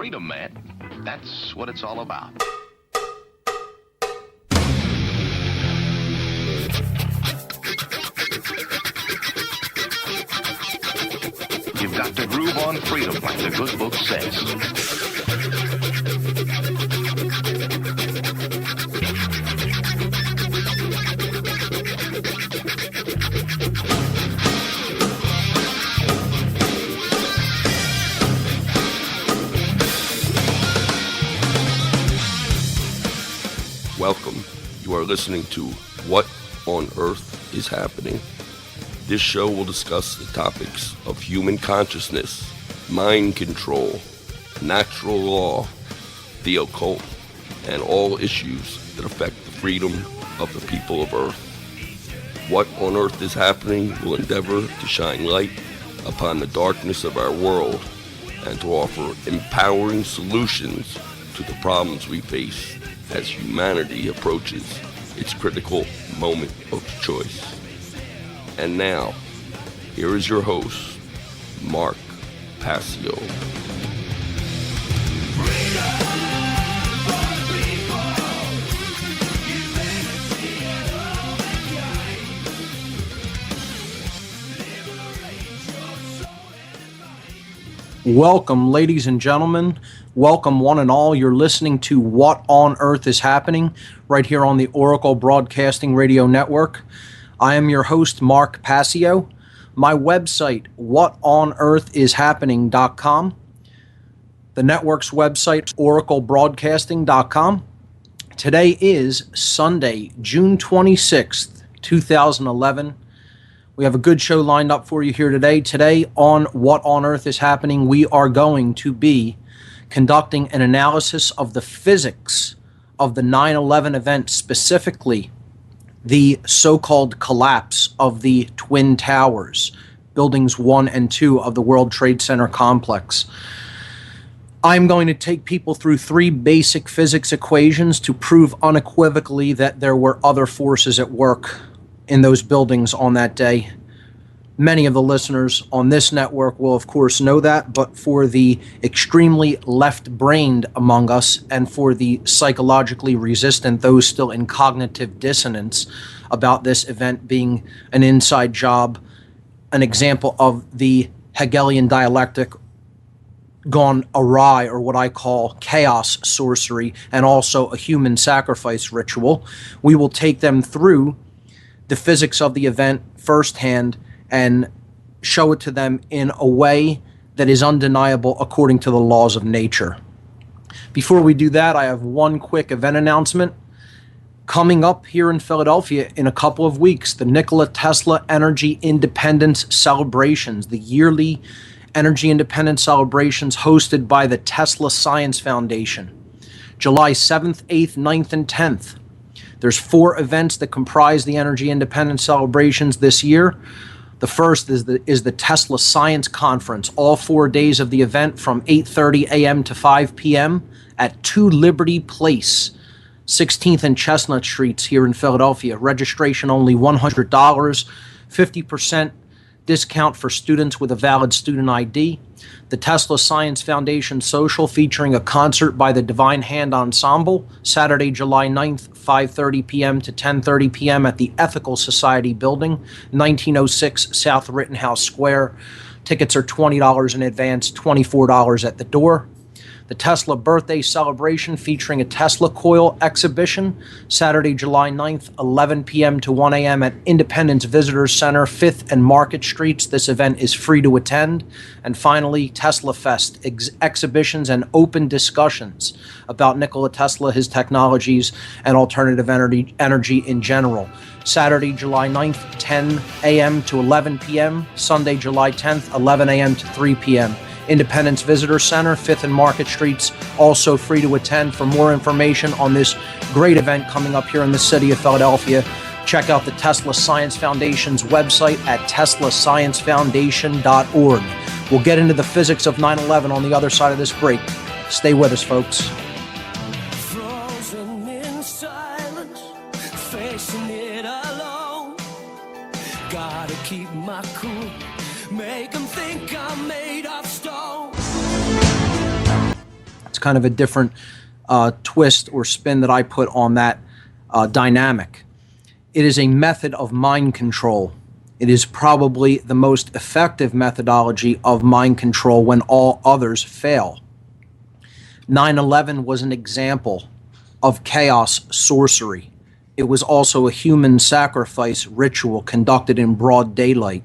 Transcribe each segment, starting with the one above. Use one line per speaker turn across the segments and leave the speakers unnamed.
freedom, man. That's what it's all about. You've got to groove on freedom, like the good book says.
Welcome. You are listening to What on Earth is Happening. This show will discuss the topics of human consciousness, mind control, natural law, the occult, and all issues that affect the freedom of the people of Earth. What on Earth is Happening will endeavor to shine light upon the darkness of our world and to offer empowering solutions to the problems we face as humanity approaches its critical moment of choice. And now, here is your host, Mark Passio.
Welcome, ladies and gentlemen. Welcome, one and all. You're listening to What on Earth is Happening right here on the Oracle Broadcasting Radio Network. I am your host, Mark Passio. My website, whatonearthishappening.com. The network's website, oraclebroadcasting.com. Today is Sunday, June 26th, 2011. We have a good show lined up for you here today. Today on What on Earth is Happening, we are going to be conducting an analysis of the physics of the 9/11 event, specifically the so-called collapse of the Twin Towers, buildings 1 and 2 of the World Trade Center complex. I'm going to take people through 3 basic physics equations to prove unequivocally that there were other forces at work in those buildings on that day. Many of the listeners on this network will, of course, know that, but for the extremely left-brained among us and for the psychologically resistant, those still in cognitive dissonance about this event being an inside job, an example of the Hegelian dialectic gone awry, or what I call chaos sorcery, and also a human sacrifice ritual, we will take them through the physics of the event firsthand and show it to them in a way that is undeniable according to the laws of nature. Before we do that, I have one quick event announcement. Coming up here in Philadelphia in a couple of weeks, the Nikola Tesla Energy Independence Celebrations, the yearly energy independence celebrations hosted by the Tesla Science Foundation, July 7th, 8th, 9th, and 10th. There's 4 events that comprise the energy independence celebrations this year. The first is the Tesla Science Conference, all 4 days of the event from 8:30 a.m. to 5 p.m. at 2 Liberty Place, 16th and Chestnut Streets here in Philadelphia. Registration only $100, 50% discount for students with a valid student ID. The Tesla Science Foundation Social featuring a concert by the Divine Hand Ensemble, Saturday, July 9th, 5:30 p.m. to 10:30 p.m. at the Ethical Society Building, 1906 South Rittenhouse Square. Tickets are $20 in advance, $24 at the door. The Tesla Birthday Celebration featuring a Tesla Coil exhibition, Saturday, July 9th, 11 p.m. to 1 a.m. at Independence Visitor Center, 5th and Market Streets. This event is free to attend. And finally, Tesla Fest, exhibitions and open discussions about Nikola Tesla, his technologies, and alternative energy in general. Saturday, July 9th, 10 a.m. to 11 p.m. Sunday, July 10th, 11 a.m. to 3 p.m. Independence Visitor Center, 5th and Market Streets, also free to attend. For more information on this great event coming up here in the city of Philadelphia, check out the Tesla Science Foundation's website at teslasciencefoundation.org. We'll get into the physics of 9/11 on the other side of this break. Stay with us, folks.
Frozen in silence, facing it alone. Gotta keep my cool, make them think I'm made of stone.
kind of a different twist or spin that I put on that dynamic. It is a method of mind control. It is probably the most effective methodology of mind control when all others fail. 9/11 was an example of chaos sorcery. It was also a human sacrifice ritual conducted in broad daylight.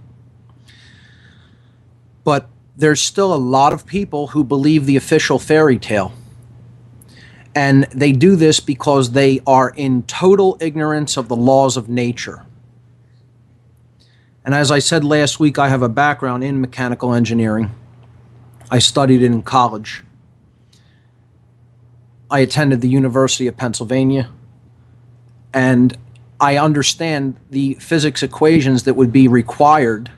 But there's still a lot of people who believe the official fairy tale. And they do this because they are in total ignorance of the laws of nature. And as I said last week, I have a background in mechanical engineering. I studied it in college. I attended the University of Pennsylvania, and I understand the physics equations that would be required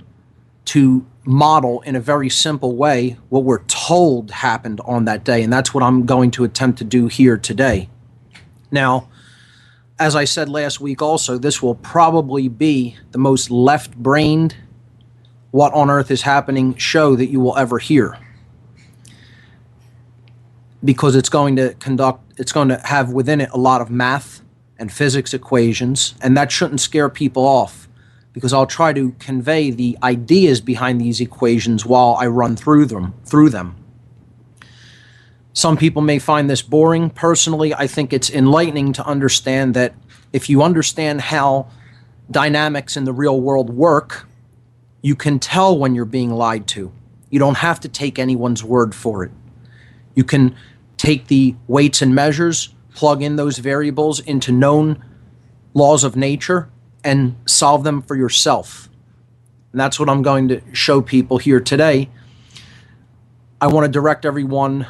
to model in a very simple way what we're told happened on that day, and that's what I'm going to attempt to do here today. Now, as I said last week also, this will probably be the most left-brained What on Earth is Happening show that you will ever hear, because it's going to have within it a lot of math and physics equations, and that shouldn't scare people off, because I'll try to convey the ideas behind these equations while I run through them. Some people may find this boring. Personally, I think it's enlightening to understand that if you understand how dynamics in the real world work, you can tell when you're being lied to. You don't have to take anyone's word for it. You can take the weights and measures, plug in those variables into known laws of nature, and solve them for yourself. And that's what I'm going to show people here today. I want to direct everyone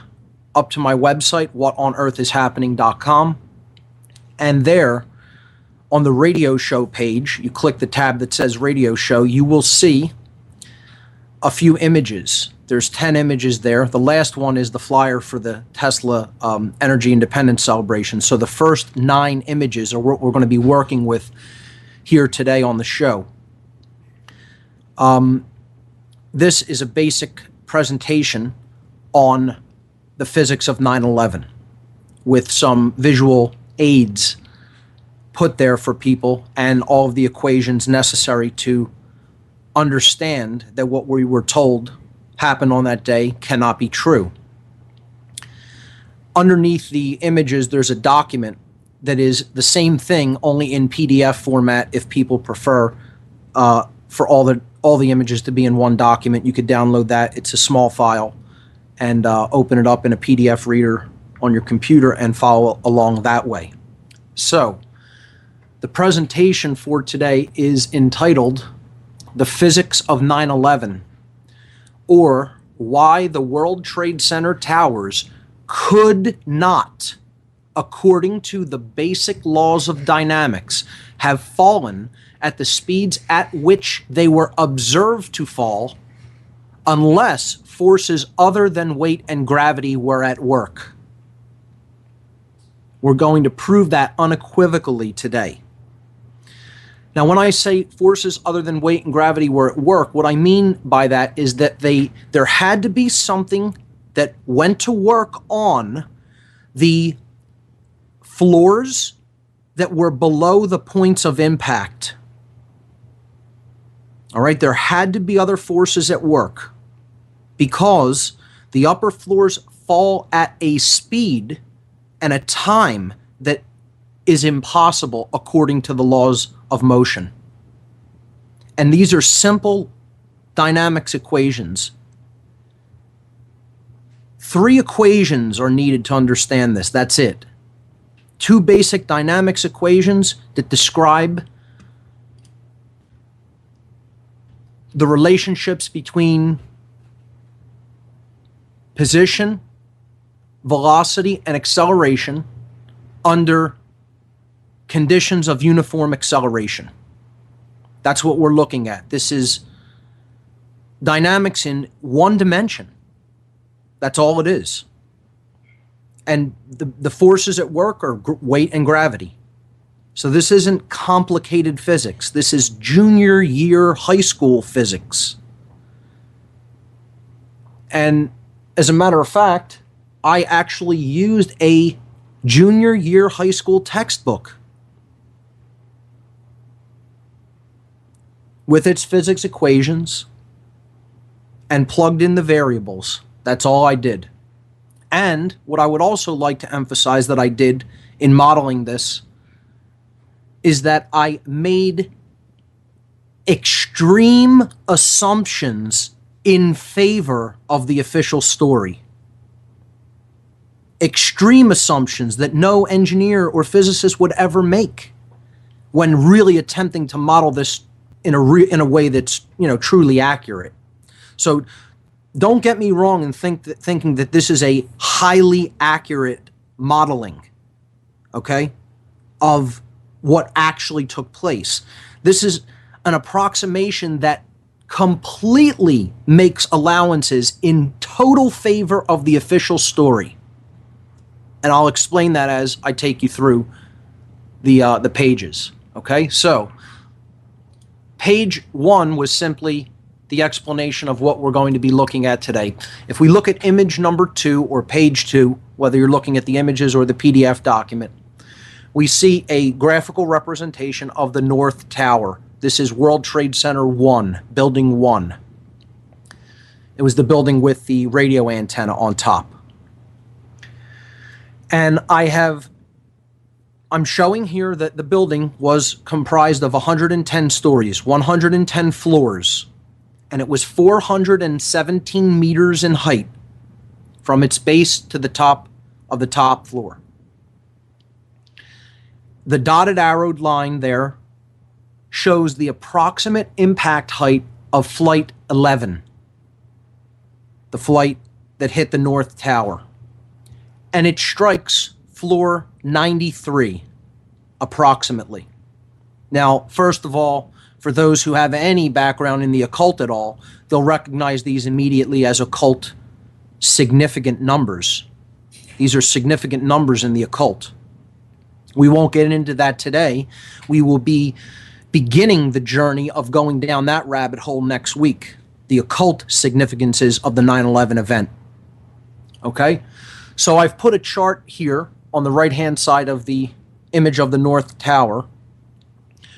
up to my website, whatonearthishappening.com. And there, on the radio show page, you click the tab that says radio show, you will see a few images. There's 10 images there. The last one is the flyer for the Tesla Energy Independence Celebration. So the first 9 images are what we're going to be working with here today on the show. This is a basic presentation on the physics of 9/11 with some visual aids put there for people and all of the equations necessary to understand that what we were told happened on that day cannot be true. Underneath the images, there's a document that is the same thing, only in PDF format if people prefer for all the images to be in one document. You could download that. It's a small file, and open it up in a PDF reader on your computer and follow along that way. So, the presentation for today is entitled The Physics of 9/11, or Why the World Trade Center Towers Could Not, according to the basic laws of dynamics, have fallen at the speeds at which they were observed to fall unless forces other than weight and gravity were at work. We're going to prove that unequivocally today. Now, when I say forces other than weight and gravity were at work, what I mean by that is that there had to be something that went to work on the floors that were below the points of impact. All right, there had to be other forces at work because the upper floors fall at a speed and a time that is impossible according to the laws of motion. And these are simple dynamics equations. 3 equations are needed to understand this. That's it. 2 basic dynamics equations that describe the relationships between position, velocity, and acceleration under conditions of uniform acceleration. That's what we're looking at. This is dynamics in one dimension. That's all it is. And the forces at work are weight and gravity. So this isn't complicated physics. This is junior year high school physics. And as a matter of fact, I actually used a junior year high school textbook with its physics equations and plugged in the variables. That's all I did. And what I would also like to emphasize that I did in modeling this is that I made extreme assumptions in favor of the official story. Extreme assumptions that no engineer or physicist would ever make when really attempting to model this in a way that's, truly accurate. So don't get me wrong in thinking that this is a highly accurate modeling, okay, of what actually took place. This is an approximation that completely makes allowances in total favor of the official story. And I'll explain that as I take you through the pages, okay? So page 1 was simply the explanation of what we're going to be looking at today. If we look at image number 2 or page 2, whether you're looking at the images or the PDF document, we see a graphical representation of the North Tower. This is World Trade Center 1, Building 1. It was the building with the radio antenna on top. And I'm showing here that the building was comprised of 110 stories, 110 floors, and it was 417 meters in height from its base to the top of the top floor. The dotted arrowed line there shows the approximate impact height of Flight 11, the flight that hit the North Tower. And it strikes floor 93, approximately. Now, first of all, for those who have any background in the occult at all, they'll recognize these immediately as occult significant numbers. These are significant numbers in the occult. We won't get into that today. We will be beginning the journey of going down that rabbit hole next week, the occult significances of the 9/11 event. Okay? So I've put a chart here on the right-hand side of the image of the North Tower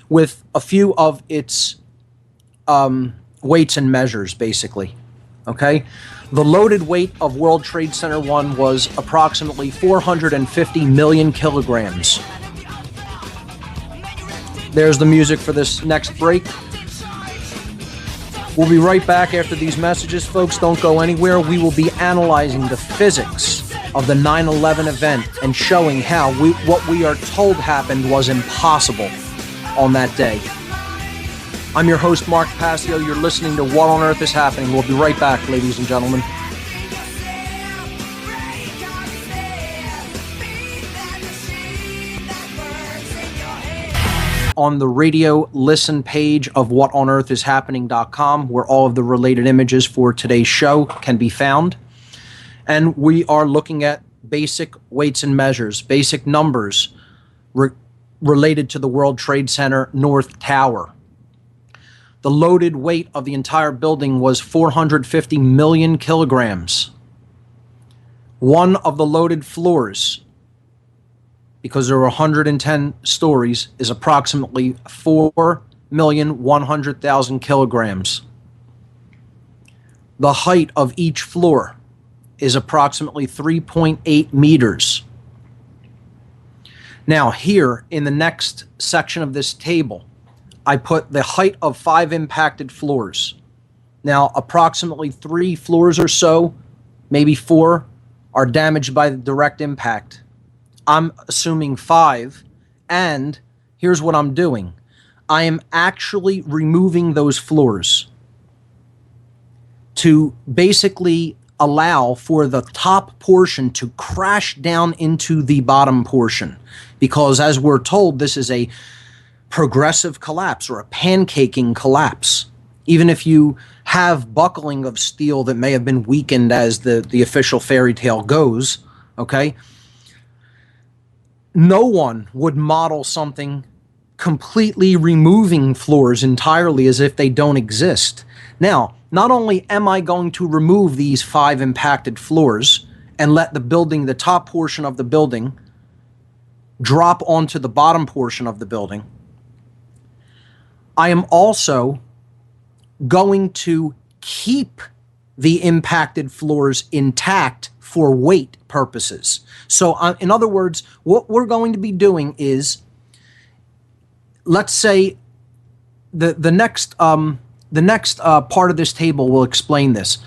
with a few of its weights and measures, basically. Okay? The loaded weight of World Trade Center 1 was approximately 450 million kilograms. There's the music for this next break. We'll be right back after these messages, folks. Don't go anywhere. We will be analyzing the physics of the 9/11 event and showing how what we are told happened was impossible on that day. I'm your host, Mark Passio. You're listening to What on Earth is Happening. We'll be right back, ladies and gentlemen. On the radio listen page of whatonearthishappening.com, where all of the related images for today's show can be found. And we are looking at basic weights and measures, basic numbers related to the World Trade Center North Tower. The loaded weight of the entire building was 450 million kilograms. One of the loaded floors, because there were 110 stories, is approximately 4,100,000 kilograms. The height of each floor is approximately 3.8 meters. Now here in the next section of this table, I put the height of 5 impacted floors. Now approximately 3 floors or so, maybe 4, are damaged by the direct impact. I'm assuming 5, and here's what I'm doing. I am actually removing those floors to basically allow for the top portion to crash down into the bottom portion, because as we're told, this is a progressive collapse or a pancaking collapse. Even if you have buckling of steel that may have been weakened as the official fairy tale goes, okay, no one would model something completely removing floors entirely as if they don't exist. Now, not only am I going to remove these 5 impacted floors and let the top portion of the building, drop onto the bottom portion of the building, I am also going to keep the impacted floors intact for weight purposes. So in other words, what we're going to be doing is, let's say the next part of this table will explain this.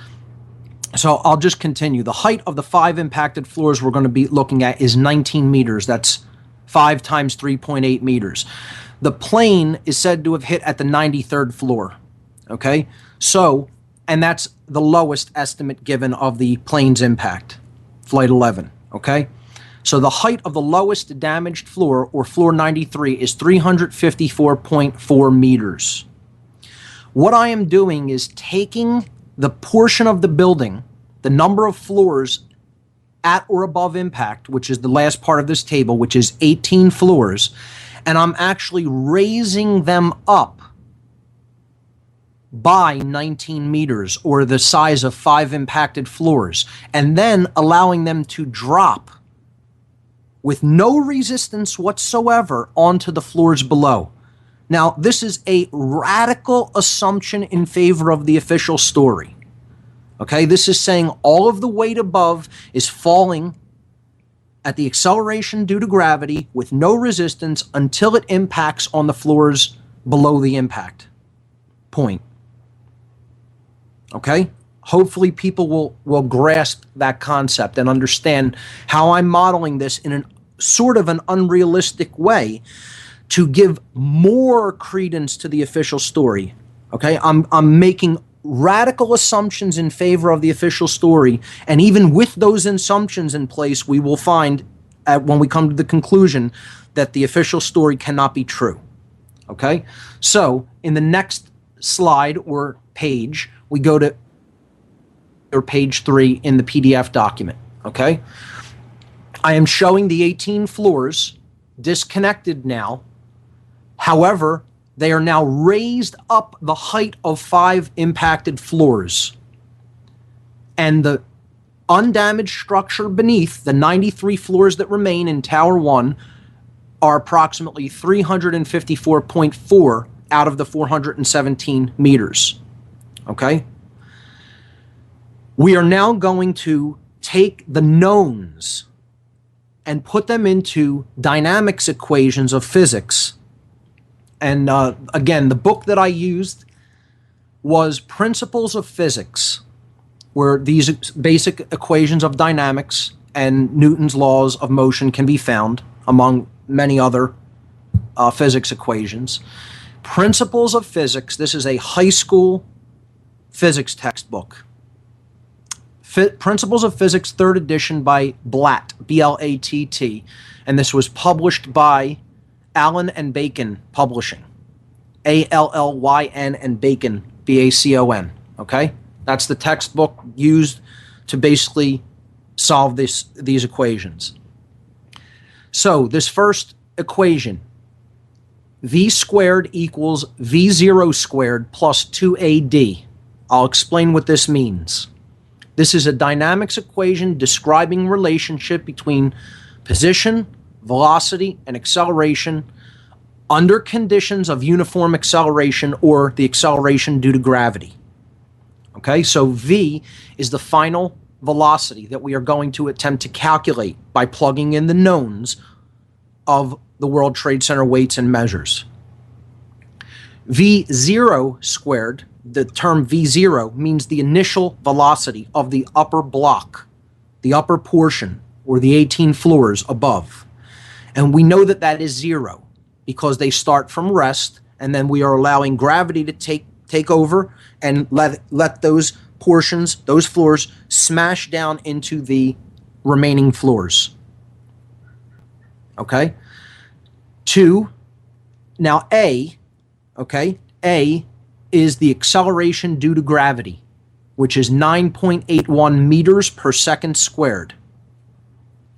So I'll just continue. The height of the 5 impacted floors we're going to be looking at is 19 meters. That's 5 times 3.8 meters. The plane is said to have hit at the 93rd floor. Okay? So, and that's the lowest estimate given of the plane's impact, Flight 11. Okay? So the height of the lowest damaged floor, or floor 93, is 354.4 meters. What I am doing is taking the portion of the building, the number of floors at or above impact, which is the last part of this table, which is 18 floors, and I'm actually raising them up by 19 meters, or the size of 5 impacted floors, and then allowing them to drop with no resistance whatsoever onto the floors below. Now, this is a radical assumption in favor of the official story. Okay, this is saying all of the weight above is falling at the acceleration due to gravity with no resistance until it impacts on the floors below the impact point. Okay? Hopefully people will grasp that concept and understand how I'm modeling this in an sort of an unrealistic way to give more credence to the official story. Okay? I'm making radical assumptions in favor of the official story, and even with those assumptions in place, we will find when we come to the conclusion that the official story cannot be true. Okay? So, in the next slide or page, we go to page 3 in the PDF document. Okay? I am showing the 18 floors disconnected now. However, they are now raised up the height of 5 impacted floors. And the undamaged structure beneath, the 93 floors that remain in Tower 1, are approximately 354.4 out of the 417 meters. Okay? We are now going to take the knowns and put them into dynamics equations of physics. And again, the book that I used was Principles of Physics, where these basic equations of dynamics and Newton's laws of motion can be found, among many other physics equations. Principles of Physics, this is a high school physics textbook. Principles of Physics, 3rd edition by Blatt, B-L-A-T-T, and this was published by Allen and Bacon Publishing, A-L-L-Y-N and Bacon, B-A-C-O-N, okay? That's the textbook used to basically solve these equations. So this first equation, V squared equals V0 squared plus 2AD. I'll explain what this means. This is a dynamics equation describing relationship between position, velocity, and acceleration under conditions of uniform acceleration or the acceleration due to gravity. Okay, so V is the final velocity that we are going to attempt to calculate by plugging in the knowns of the World Trade Center weights and measures. V0 squared, the term V0 means the initial velocity of the upper block, the upper portion, or the 18 floors above. And we know that that is 0 because they start from rest, and then we are allowing gravity to take over and let those portions, those floors, smash down into the remaining floors. Okay? 2, now A, okay, A is the acceleration due to gravity, which is 9.81 meters per second squared.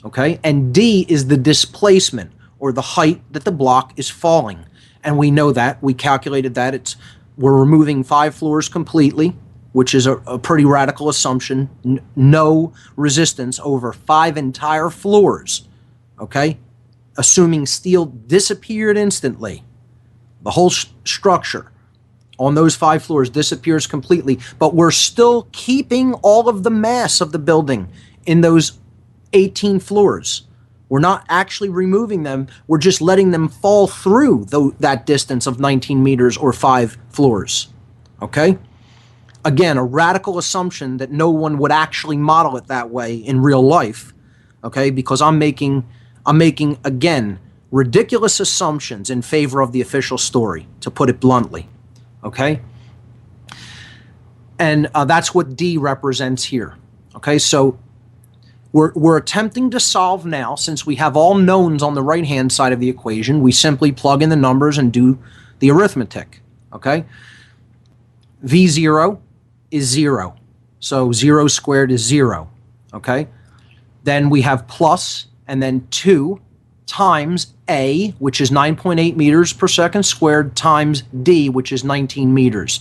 Okay, and D is the displacement, or the height that the block is falling. And we know that, we calculated that, we're removing 5 floors completely, which is a pretty radical assumption, no resistance over 5 entire floors, okay? Assuming steel disappeared instantly, the whole structure on those 5 floors disappears completely, but we're still keeping all of the mass of the building in those 18 floors. We're not actually removing them. We're just letting them fall through that distance of 19 meters or 5 floors, okay? Again, a radical assumption that no one would actually model it that way in real life, okay? Because I'm making, again, ridiculous assumptions in favor of the official story, to put it bluntly, okay? And that's what D represents here, okay? So we're attempting to solve now, since we have all knowns on the right-hand side of the equation. We simply plug in the numbers and do the arithmetic, okay? V0 is 0. So 0 squared is 0, okay? Then we have plus, and then 2 times A, which is 9.8 meters per second squared, times D, which is 19 meters.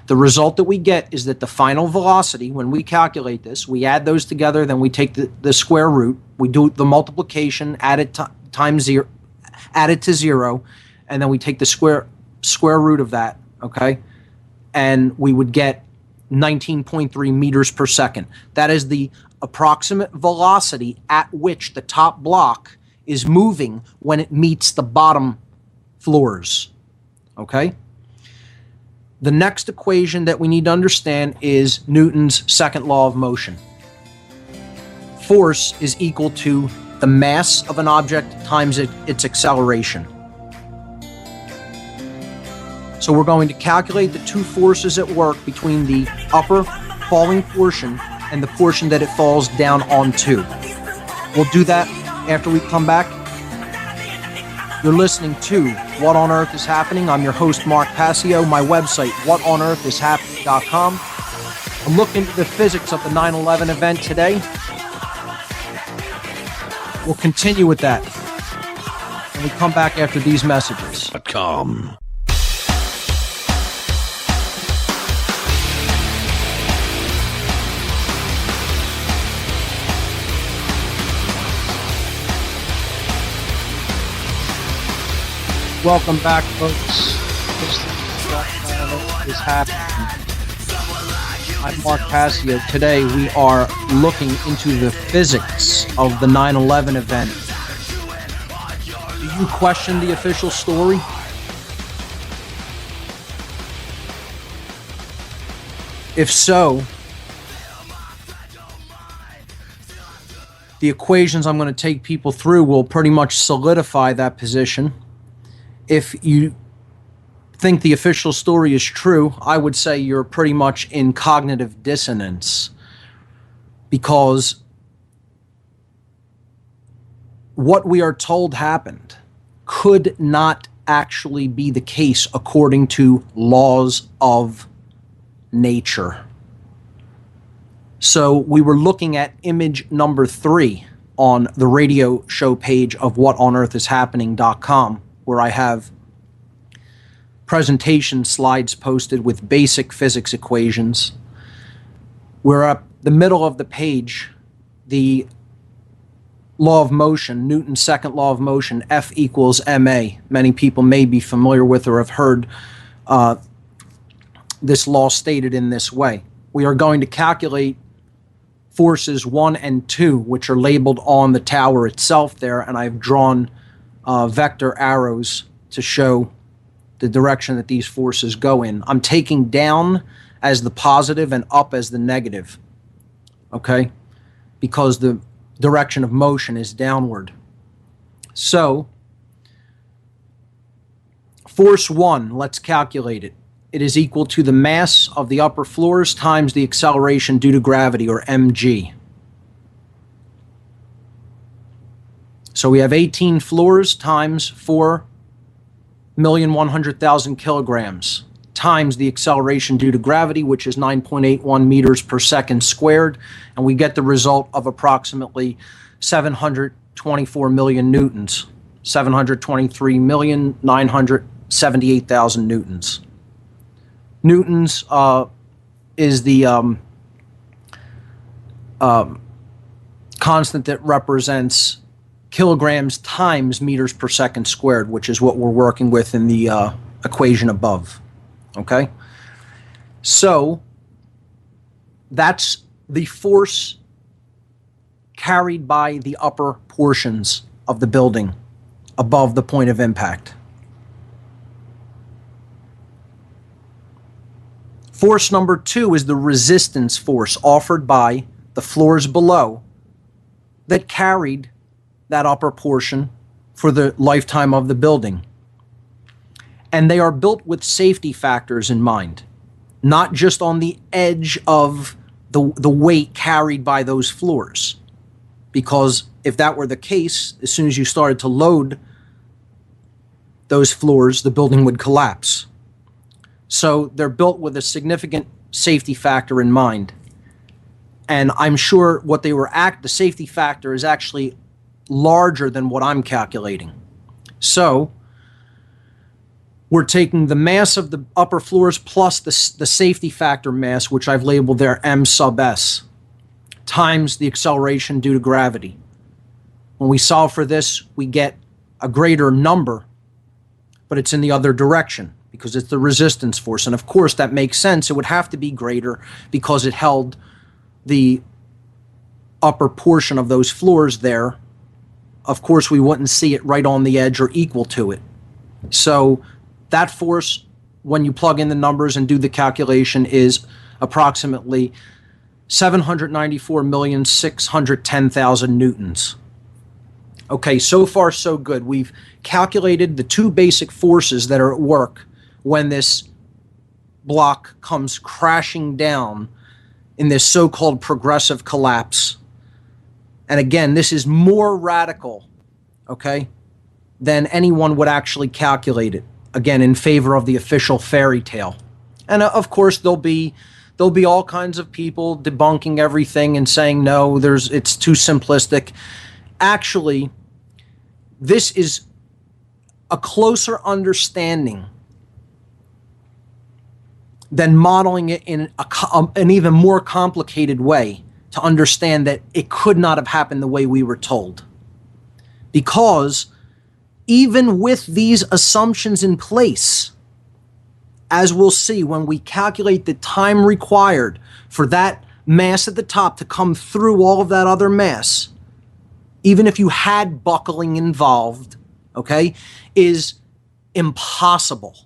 The result that we get is that the final velocity, when we calculate this, we add those together, then we take the square root, we do the multiplication, add it times 0, add it to 0, and then we take the square root of that, okay? And we would get 19.3 meters per second. That is the approximate velocity at which the top block is moving when it meets the bottom floors, okay? The next equation that we need to understand is Newton's second law of motion. Force is equal to the mass of an object times its acceleration. So we're going to calculate the two forces at work between the upper falling portion and the portion that it falls down onto. We'll do that after we come back. You're listening to What on Earth is Happening. I'm your host, Mark Passio. My website, whatonearthishappening.com. I'm looking into the physics of the 9/11 event today. We'll continue with that when we come back after these messages.
.com.
Welcome back, folks. This is happening. I'm Mark Passio. Today we are looking into the physics of the 9/11 event. Do you question the official story? If so, the equations I'm going to take people through will pretty much solidify that position. If you think the official story is true, I would say you're pretty much in cognitive dissonance, because what we are told happened could not actually be the case according to laws of nature. So we were looking at image number 3 on the radio show page of whatonearthishappening.com, where I have presentation slides posted with basic physics equations. We're up the middle of the page, the law of motion, Newton's second law of motion, F equals ma. Many people may be familiar with or have heard this law stated in this way. We are going to calculate forces 1 and 2, which are labeled on the tower itself there, and I've drawn vector arrows to show the direction that these forces go in. I'm taking down as the positive and up as the negative, okay? Because the direction of motion is downward. So, force 1, let's calculate it. It is equal to the mass of the upper floors times the acceleration due to gravity, or mg. So we have 18 floors times 4,100,000 kilograms times the acceleration due to gravity, which is 9.81 meters per second squared, and we get the result of approximately 724 million newtons, 723,978,000 newtons. Newton's is the constant that represents kilograms times meters per second squared, which is what we're working with in the equation above. Okay? So that's the force carried by the upper portions of the building above the point of impact. Force number 2 is the resistance force offered by the floors below that carried that upper portion for the lifetime of the building. And they are built with safety factors in mind, not just on the edge of the weight carried by those floors. Because if that were the case, as soon as you started to load those floors, the building would collapse. So they're built with a significant safety factor in mind. And I'm sure what they were the safety factor is actually larger than what I'm calculating. So we're taking the mass of the upper floors plus the safety factor mass, which I've labeled there M sub S, times the acceleration due to gravity. When we solve for this, we get a greater number, but it's in the other direction because it's the resistance force. And of course, that makes sense. It would have to be greater because it held the upper portion of those floors there. Of course, we wouldn't see it right on the edge or equal to it. So that force, when you plug in the numbers and do the calculation, is approximately 794,610,000 newtons. Okay, so far so good. We've calculated the two basic forces that are at work when this block comes crashing down in this so-called progressive collapse. And again, this is more radical, okay, than anyone would actually calculate it. Again, in favor of the official fairy tale. And of course, there'll be all kinds of people debunking everything and saying, no, it's too simplistic. Actually, this is a closer understanding than modeling it in an even more complicated way to understand that it could not have happened the way we were told. Because even with these assumptions in place, as we'll see when we calculate the time required for that mass at the top to come through all of that other mass, even if you had buckling involved, okay, is impossible.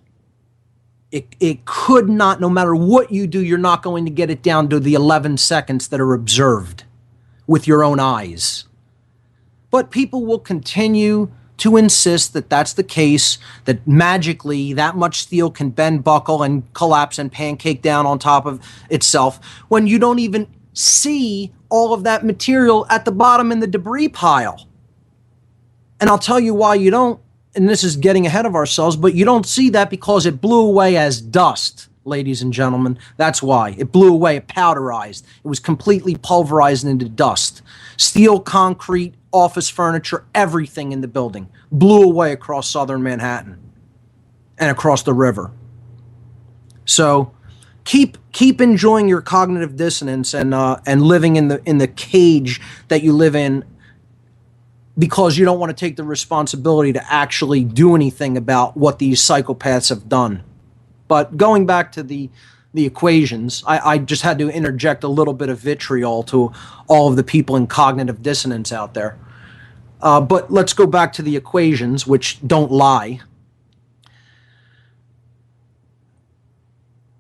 It could not, no matter what you do, you're not going to get it down to the 11 seconds that are observed with your own eyes. But people will continue to insist that that's the case, that magically that much steel can bend, buckle, and collapse and pancake down on top of itself when you don't even see all of that material at the bottom in the debris pile. And I'll tell you why you don't, and this is getting ahead of ourselves, but you don't see that because it blew away as dust, ladies and gentlemen. That's why. It blew away, it powderized. It was completely pulverized into dust. Steel, concrete, office furniture, everything in the building blew away across southern Manhattan and across the river. So keep enjoying your cognitive dissonance and living in the cage that you live in, because you don't want to take the responsibility to actually do anything about what these psychopaths have done. But going back to the equations, I just had to interject a little bit of vitriol to all of the people in cognitive dissonance out there. But let's go back to the equations, which don't lie.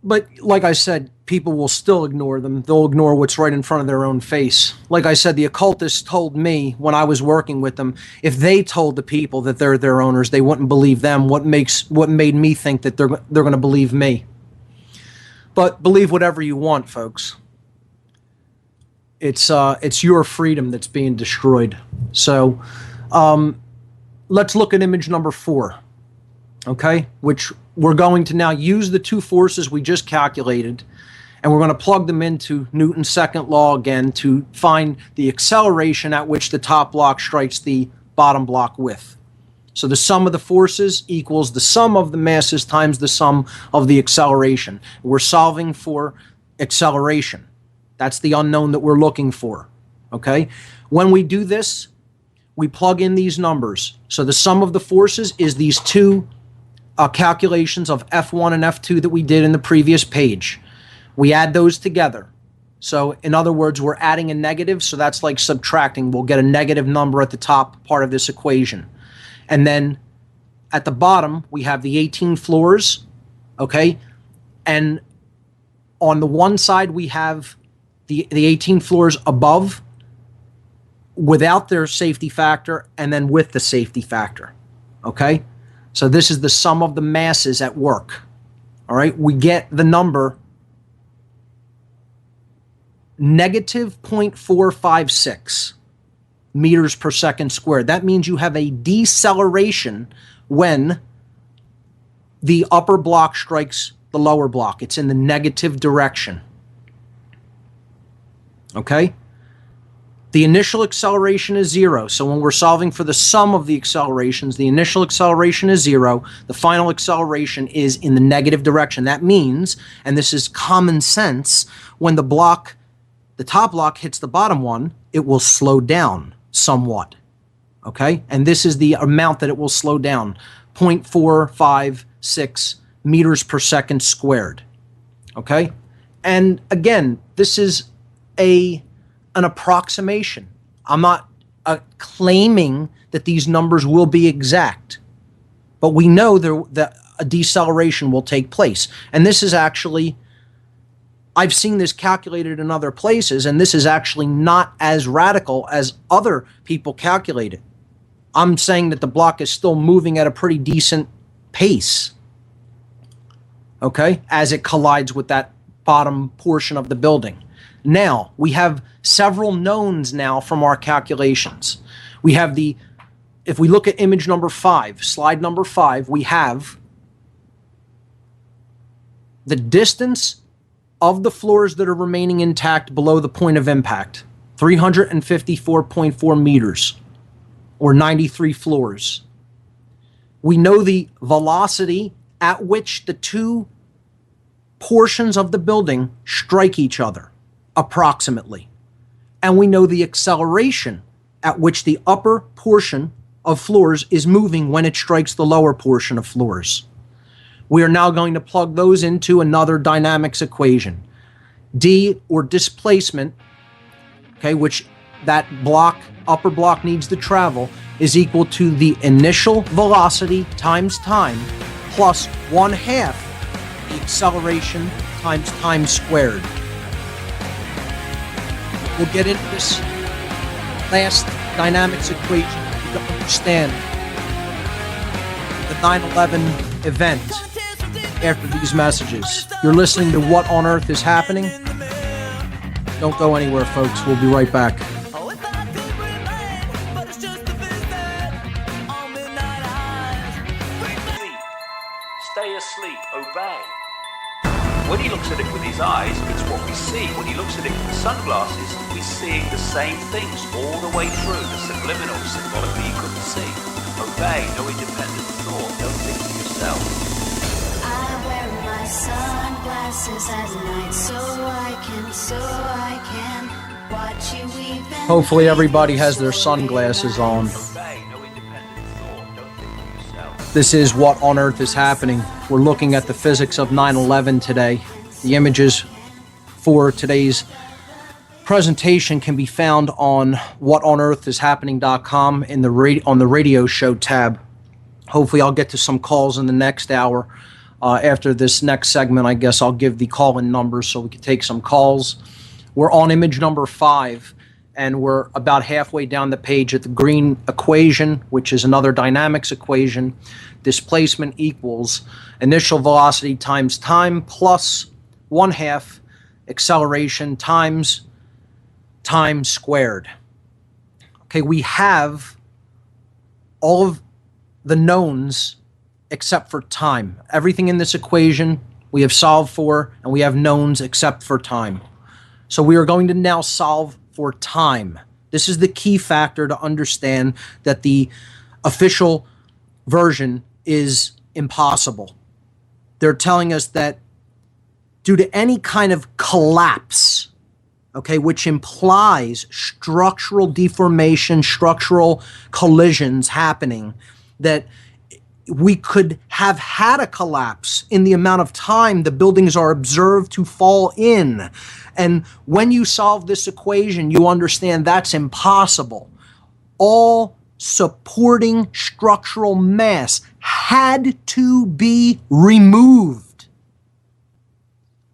But like I said, people will still ignore them. They'll ignore what's right in front of their own face. Like I said, the occultists told me when I was working with them, if they told the people that they're their owners, they wouldn't believe them. What made me think that they're going to believe me? But believe whatever you want, folks. It's your freedom that's being destroyed. So let's look at image number 4. Okay, which we're going to now use the two forces we just calculated, and we're going to plug them into Newton's second law again to find the acceleration at which the top block strikes the bottom block with. So the sum of the forces equals the sum of the masses times the sum of the acceleration. We're solving for acceleration. That's the unknown that we're looking for, okay? When we do this, we plug in these numbers. So the sum of the forces is these two calculations of F1 and F2 that we did in the previous page. We add those together. So in other words, we're adding a negative, so that's like subtracting. We'll get a negative number at the top part of this equation. And then at the bottom, we have the 18 floors, okay? And on the one side, we have the 18 floors above without their safety factor and then with the safety factor, okay? So this is the sum of the masses at work, all right? We get the number negative 0.456 meters per second squared. That means you have a deceleration when the upper block strikes the lower block. It's in the negative direction. Okay? The initial acceleration is 0. So when we're solving for the sum of the accelerations, the initial acceleration is 0. The final acceleration is in the negative direction. That means, and this is common sense, when the top block hits the bottom one, it will slow down somewhat. Okay? And this is the amount that it will slow down, 0.456 meters per second squared. Okay? And again, this is an approximation. I'm not claiming that these numbers will be exact, but we know that a deceleration will take place. And this is actually, I've seen this calculated in other places, and this is actually not as radical as other people calculate it. I'm saying that the block is still moving at a pretty decent pace, okay, as it collides with that bottom portion of the building. Now, we have several knowns now from our calculations. We have if we look at image number 5, slide number 5, we have the distance of the floors that are remaining intact below the point of impact, 354.4 meters, or 93 floors. We know the velocity at which the two portions of the building strike each other, approximately. And we know the acceleration at which the upper portion of floors is moving when it strikes the lower portion of floors. We are now going to plug those into another dynamics equation. D, or displacement, okay, which that upper block needs to travel, is equal to the initial velocity times time plus 1/2 the acceleration times time squared. We'll get into this last dynamics equation to understand the 9/11 event after these messages. You're listening to What on Earth is Happening? Don't go anywhere, folks. We'll be right back.
Stay asleep, obey. When he looks at it with his eyes, it's what we see. When he looks at it with the sunglasses, we're seeing the same things all the way through. The subliminal, symbolically you couldn't see. Obey, no independent thought, don't think for yourself.
I wear my sunglasses at night so I can watch you even.
Hopefully everybody has their sunglasses on.
Obey, no independent thought, don't think for yourself.
This is What on Earth is Happening. We're looking at the physics of 9/11 today. The images for today's presentation can be found on whatonearthishappening.com on the radio show tab. Hopefully I'll get to some calls in the next hour. After this next segment, I guess I'll give the call-in numbers so we can take some calls. We're on image number 5, and we're about halfway down the page at the green equation, which is another dynamics equation. Displacement equals initial velocity times time plus 1/2 acceleration times time squared. Okay, we have all of the knowns except for time. Everything in this equation we have solved for, and we have knowns except for time. So we are going to now solve for time. This is the key factor to understand that the official version is impossible. They're telling us that due to any kind of collapse, okay, which implies structural deformation, structural collisions happening, that we could have had a collapse in the amount of time the buildings are observed to fall in. And when you solve this equation, you understand that's impossible. All supporting structural mass had to be removed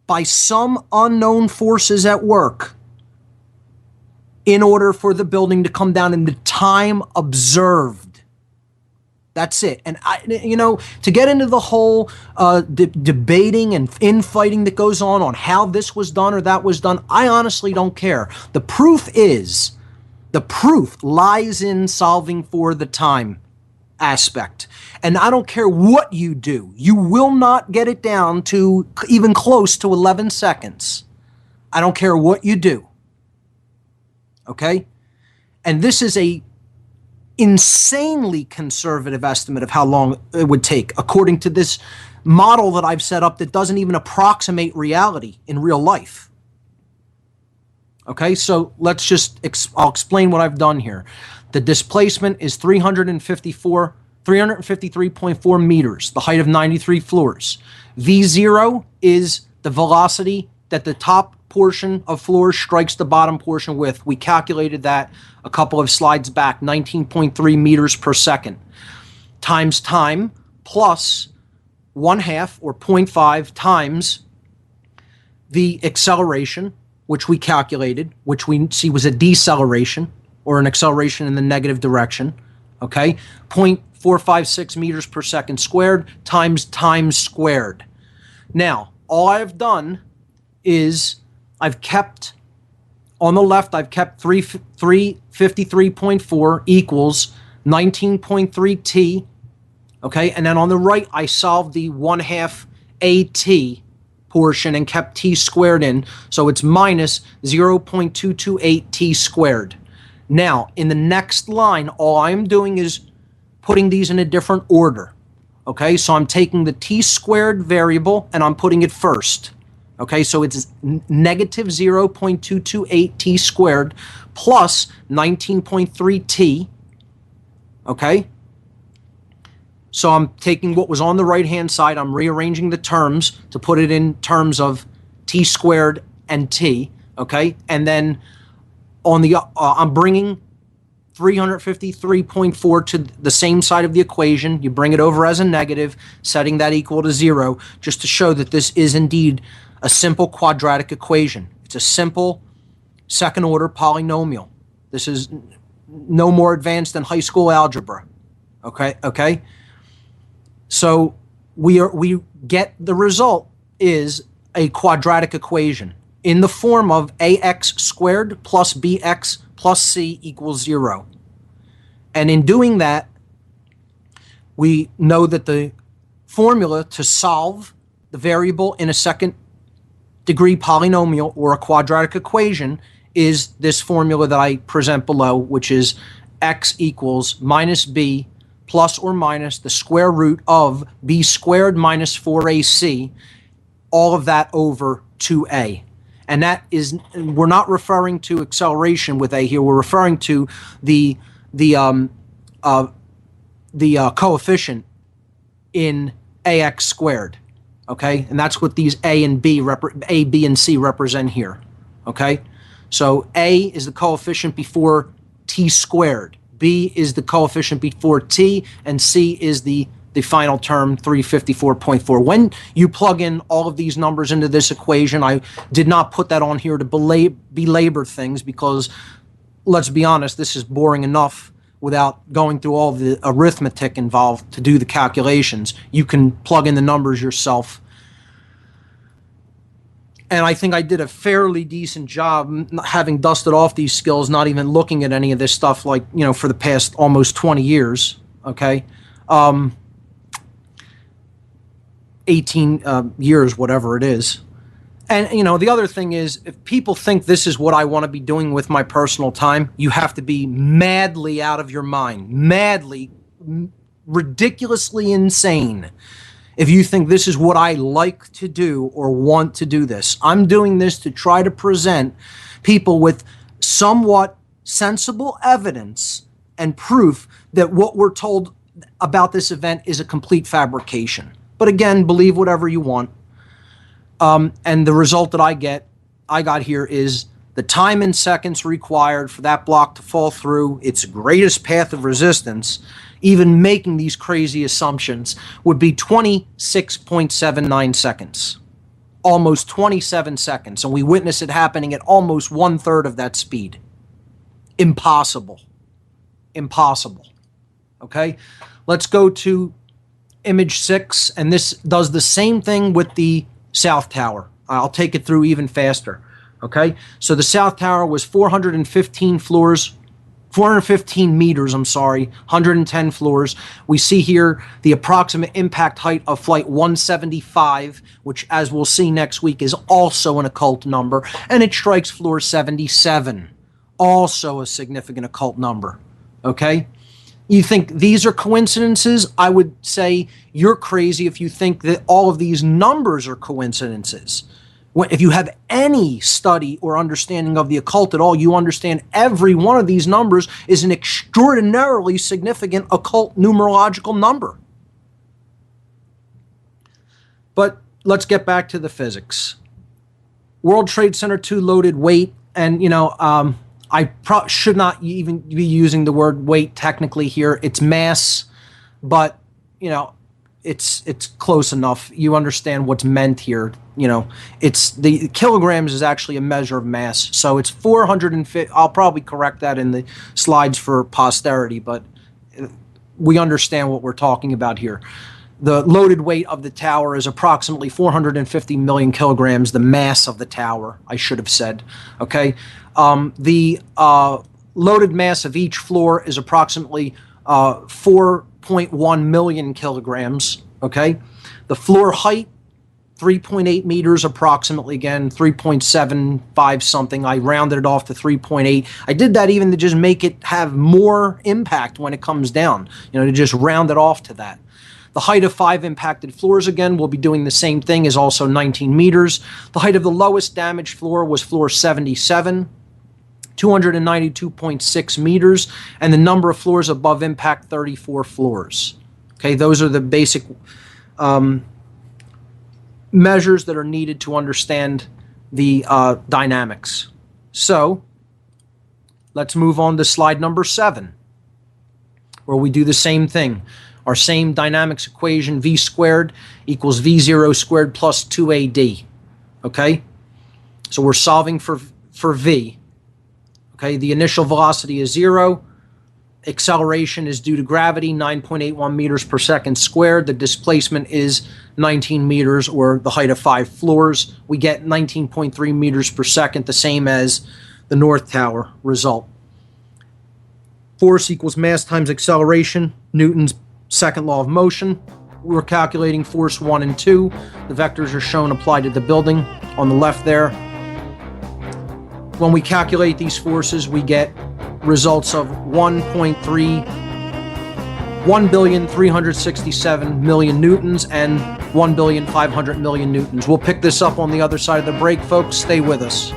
by some unknown forces at work in order for the building to come down in the time observed. That's it. And to get into the whole debating and infighting that goes on how this was done or that was done, I honestly don't care. The proof lies in solving for the time aspect. And I don't care what you do. You will not get it down to even close to 11 seconds. I don't care what you do. Okay? And this is a insanely conservative estimate of how long it would take, according to this model that I've set up that doesn't even approximate reality in real life. Okay, so I'll explain what I've done here. The displacement is 353.4 meters, the height of 93 floors. V0 is the velocity that the top portion of floors strikes the bottom portion with. We calculated that a couple of slides back, 19.3 meters per second, times time plus 1/2 or 0.5 times the acceleration, which we calculated, which we see was a deceleration or an acceleration in the negative direction, okay? 0.456 meters per second squared times time squared. Now, all I've done is I've kept, on the left, I've kept 353.4 equals 19.3 T, okay? And then on the right, I solved the 1/2 AT portion and kept T squared in, so it's minus 0.228 T squared. Now, in the next line, all I'm doing is putting these in a different order, okay? So I'm taking the T squared variable and I'm putting it first. Okay, so it's negative 0.228 T squared plus 19.3 T, okay? So I'm taking what was on the right-hand side, I'm rearranging the terms to put it in terms of T squared and T, okay? And then on the, I'm bringing 353.4 to the same side of the equation. You bring it over as a negative, setting that equal to 0, just to show that this is indeed a simple quadratic equation. It's a simple second-order polynomial. This is no more advanced than high school algebra. Okay? So we get the result is a quadratic equation in the form of ax squared plus bx plus c equals 0. And in doing that, we know that the formula to solve the variable in a second degree polynomial or a quadratic equation is this formula that I present below, which is x equals minus b plus or minus the square root of b squared minus 4ac, all of that over 2a. And that is, we're not referring to acceleration with a here, we're referring to the coefficient in ax squared. Okay, and that's what these A, B, and C represent here. Okay, so A is the coefficient before T squared, B is the coefficient before T, and C is the final term, 354.4. When you plug in all of these numbers into this equation, I did not put that on here to belabor things because, let's be honest, this is boring enough without going through all the arithmetic involved to do the calculations. You can plug in the numbers yourself. And I think I did a fairly decent job having dusted off these skills, not even looking at any of this stuff for the past almost 20 years, okay? 18 years, whatever it is. And, the other thing is, if people think this is what I want to be doing with my personal time, you have to be madly out of your mind, ridiculously insane if you think this is what I like to do or want to do this. I'm doing this to try to present people with somewhat sensible evidence and proof that what we're told about this event is a complete fabrication. But again, believe whatever you want. And the result that I got here is the time in seconds required for that block to fall through its greatest path of resistance, even making these crazy assumptions, would be 26.79 seconds. Almost 27 seconds. And we witness it happening at almost 1/3 of that speed. Impossible. Impossible. Okay? Let's go to image 6, and this does the same thing with the South Tower. I'll take it through even faster. Okay? So the South Tower was 415 meters, 110 floors. We see here the approximate impact height of flight 175, which, as we'll see next week, is also an occult number, and it strikes floor 77, also a significant occult number. Okay? You think these are coincidences? I would say you're crazy if you think that all of these numbers are coincidences. If you have any study or understanding of the occult at all, you understand every one of these numbers is an extraordinarily significant occult numerological number. But let's get back to the physics. World Trade Center 2 loaded weight, and I should not even be using the word weight technically here. It's mass, but it's close enough. You understand what's meant here. It's the kilograms is actually a measure of mass. So it's 450. I'll probably correct that in the slides for posterity, but we understand what we're talking about here. The loaded weight of the tower is approximately 450 million kilograms, the mass of the tower, I should have said. Okay. The loaded mass of each floor is approximately 4.1 million kilograms. Okay. The floor height, 3.8 meters approximately, again, 3.75 something. I rounded it off to 3.8. I did that even to just make it have more impact when it comes down, to just round it off to that. The height of 5 impacted floors, again, we'll be doing the same thing, is also 19 meters. The height of the lowest damaged floor was floor 77, 292.6 meters, and the number of floors above impact, 34 floors. Okay, those are the basic measures that are needed to understand the dynamics. So, let's move on to slide number 7, where we do the same thing. Our same dynamics equation, v squared equals v0 squared plus 2ad. Okay? So we're solving for v. Okay? The initial velocity is 0. Acceleration is due to gravity, 9.81 meters per second squared. The displacement is 19 meters, or the height of 5 floors. We get 19.3 meters per second, the same as the North Tower result. Force equals mass times acceleration, Newton's second law of motion. We're calculating force 1 and 2. The vectors are shown applied to the building on the left there. When we calculate these forces, we get results of 1,367,000,000 newtons and 1,500,000,000 newtons. We'll pick this up on the other side of the break, folks. Stay with us.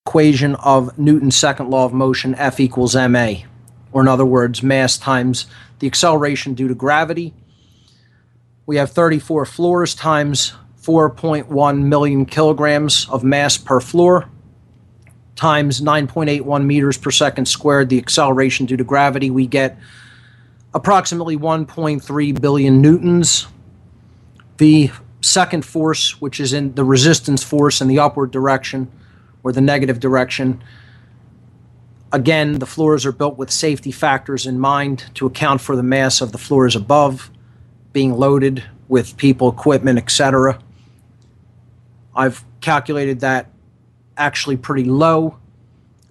Equation of Newton's second law of motion, F equals ma, or in other words, mass times the acceleration due to gravity. we have 34 floors times 4.1 million kilograms of mass per floor times 9.81 meters per second squared, the acceleration due to gravity, we get approximately 1.3 billion newtons. The second force, which is in the resistance force in the upward direction or the negative direction, again, the floors are built with safety factors in mind to account for the mass of the floors above being loaded with people, equipment, etc. I've calculated that actually pretty low.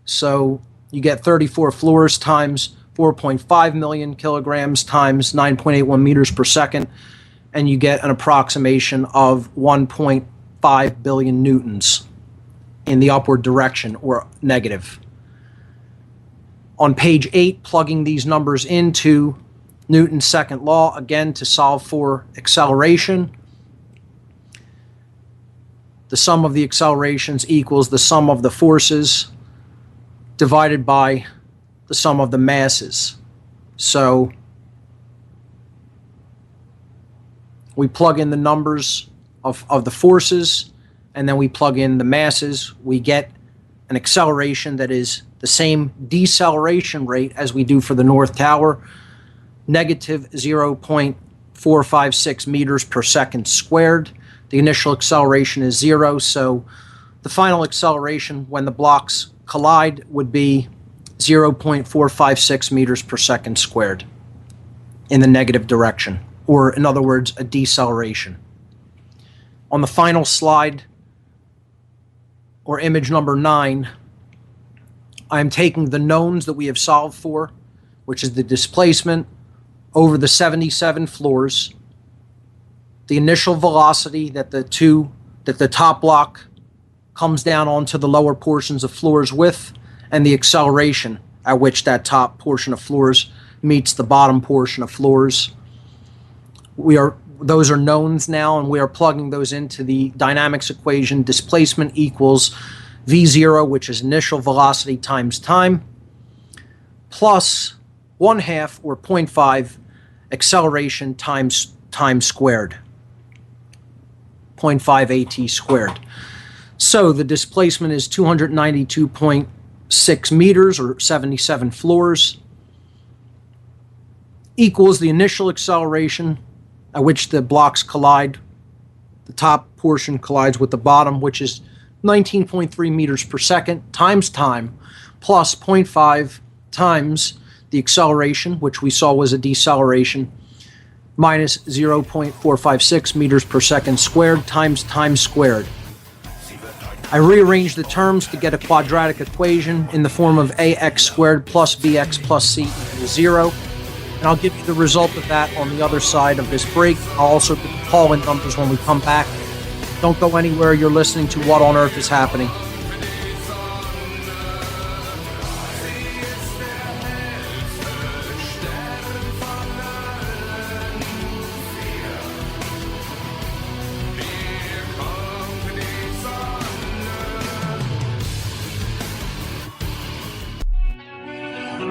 So you get 34 floors times 4.5 million kilograms times 9.81 meters per second, and you get an approximation of 1.5 billion newtons in the upward direction or negative. On page 8, plugging these numbers into Newton's second law, again to solve for acceleration. The sum of the accelerations equals the sum of the forces divided by the sum of the masses. So we plug in the numbers of the forces, and then we plug in the masses. We get an acceleration that is the same deceleration rate as we do for the North Tower, negative 0.456 meters per second squared. The initial acceleration is 0, so the final acceleration when the blocks collide would be 0.456 meters per second squared in the negative direction, or in other words, a deceleration. On the final slide, or image number 9, I'm taking the knowns that we have solved for, which is the displacement over the 77 floors, the initial velocity that the top block comes down onto the lower portions of floors with, and the acceleration at which that top portion of floors meets the bottom portion of floors. Those are knowns now, and we are plugging those into the dynamics equation. Displacement equals V0, which is initial velocity times time, plus 1/2 or 0.5 acceleration times time squared, 0.5 AT squared. So the displacement is 292.6 meters, or 77 floors, equals the initial acceleration at which the blocks collide. The top portion collides with the bottom, which is 19.3 meters per second, times time, plus 0.5 times the acceleration, which we saw was a deceleration, minus 0.456 meters per second squared, times time squared. I rearranged the terms to get a quadratic equation in the form of ax squared plus bx plus c equals 0. And I'll give you the result of that on the other side of this break. I'll also give the call-in numbers when we come back. Don't go anywhere. You're listening to What on Earth is Happening.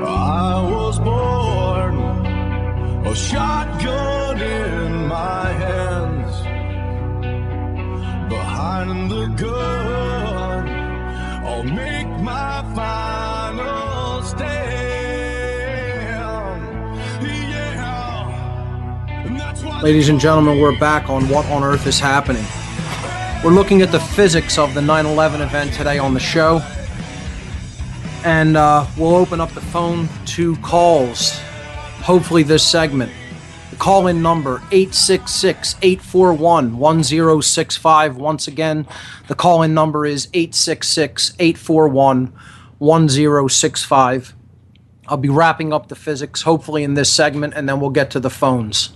I was born, a shotgun in my hands, behind the gun, I'll make my final stand, yeah. And that's why
Ladies and gentlemen, we're back on What on Earth is Happening. We're looking at the physics of the 9/11 event today on the show. And we'll open up the phone to calls, hopefully this segment. The call-in number, 866-841-1065. Once again, the call-in number is 866-841-1065. I'll be wrapping up the physics, hopefully in this segment, and then we'll get to the phones.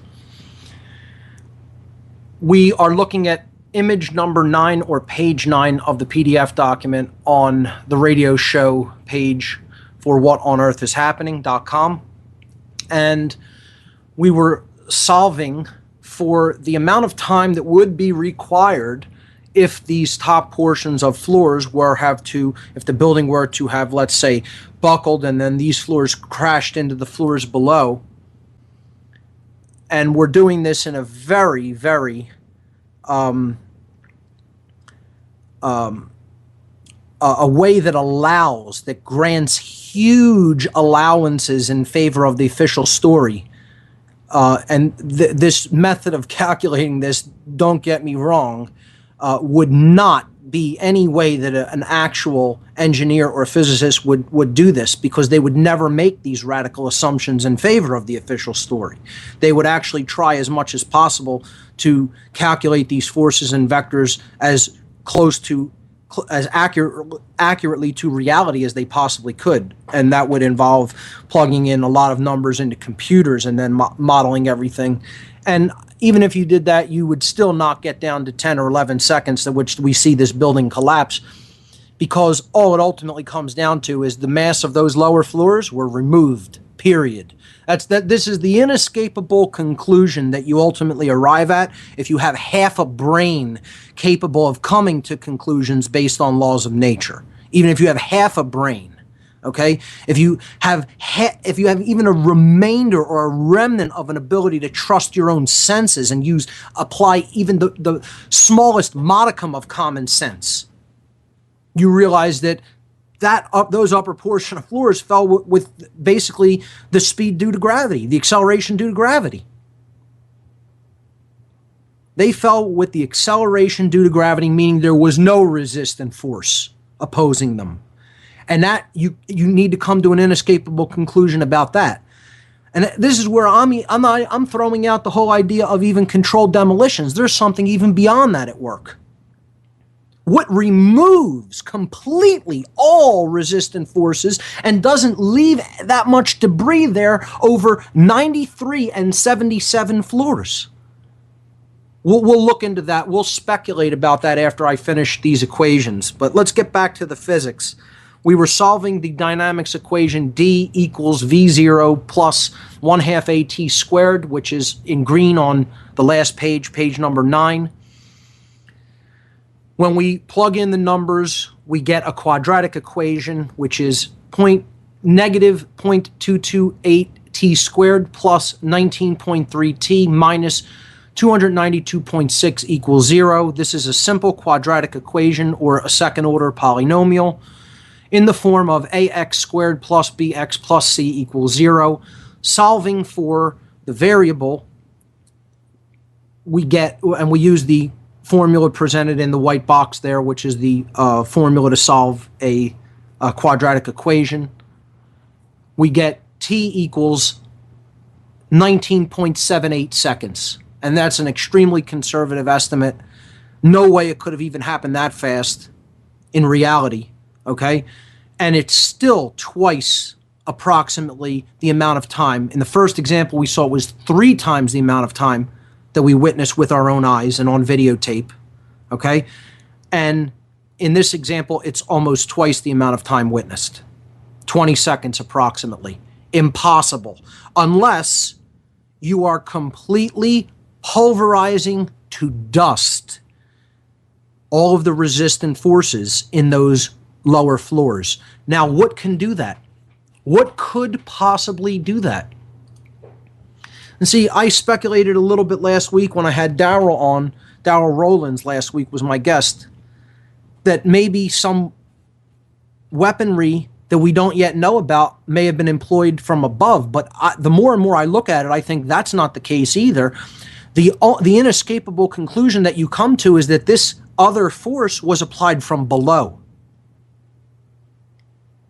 We are looking at image number 9 or page 9 of the PDF document on the radio show page for whatonearthishappening.com. And we were solving for the amount of time that would be required if these top portions of floors if the building were to have, let's say, buckled and then these floors crashed into the floors below. and we're doing this in a very, very a way that grants huge allowances in favor of the official story. And this method of calculating this, don't get me wrong, would not be any way that an actual engineer or physicist would do this, because they would never make these radical assumptions in favor of the official story. They would actually try as much as possible to calculate these forces and vectors as close to as accurately to reality as they possibly could, and that would involve plugging in a lot of numbers into computers and then modeling everything. And even if you did that, you would still not get down to 10 or 11 seconds at which we see this building collapse, because all it ultimately comes down to is the mass of those lower floors were removed, period. This is the inescapable conclusion that you ultimately arrive at if you have half a brain capable of coming to conclusions based on laws of nature. Even if you have half a brain, okay? If you have even a remainder or a remnant of an ability to trust your own senses and apply even the smallest modicum of common sense, you realize that those upper portion of floors fell with basically the speed due to gravity, the acceleration due to gravity. They fell with the acceleration due to gravity, meaning there was no resistant force opposing them. And that you need to come to an inescapable conclusion about that. And this is where I'm throwing out the whole idea of even controlled demolitions. There's something even beyond that at work. What removes completely all resistant forces and doesn't leave that much debris there over 93 and 77 floors. We'll look into that. We'll speculate about that after I finish these equations. But let's get back to the physics. We were solving the dynamics equation D equals V0 plus 1/2 AT squared, which is in green on the last page, page number 9. When we plug in the numbers, we get a quadratic equation, which is negative 0.228 t squared plus 19.3 t minus 292.6 equals 0. This is a simple quadratic equation, or a second-order polynomial, in the form of ax squared plus bx plus c equals 0. Solving for the variable, we use the formula presented in the white box there, which is the formula to solve a quadratic equation. We get t equals 19.78 seconds, and that's an extremely conservative estimate. No way it could have even happened that fast in reality, okay? And it's still twice approximately the amount of time. In the first example we saw, it was 3 times the amount of time that we witnessed with our own eyes and on videotape, okay? And in this example, it's almost twice the amount of time witnessed. 20 seconds approximately. Impossible. Unless you are completely pulverizing to dust all of the resistant forces in those lower floors. Now, what can do that? What could possibly do that? And see, I speculated a little bit last week when I had Darrell on. Darrell Rowlands last week was my guest, that maybe some weaponry that we don't yet know about may have been employed from above. But the more and more I look at it, I think that's not the case either. The inescapable conclusion that you come to is that this other force was applied from below.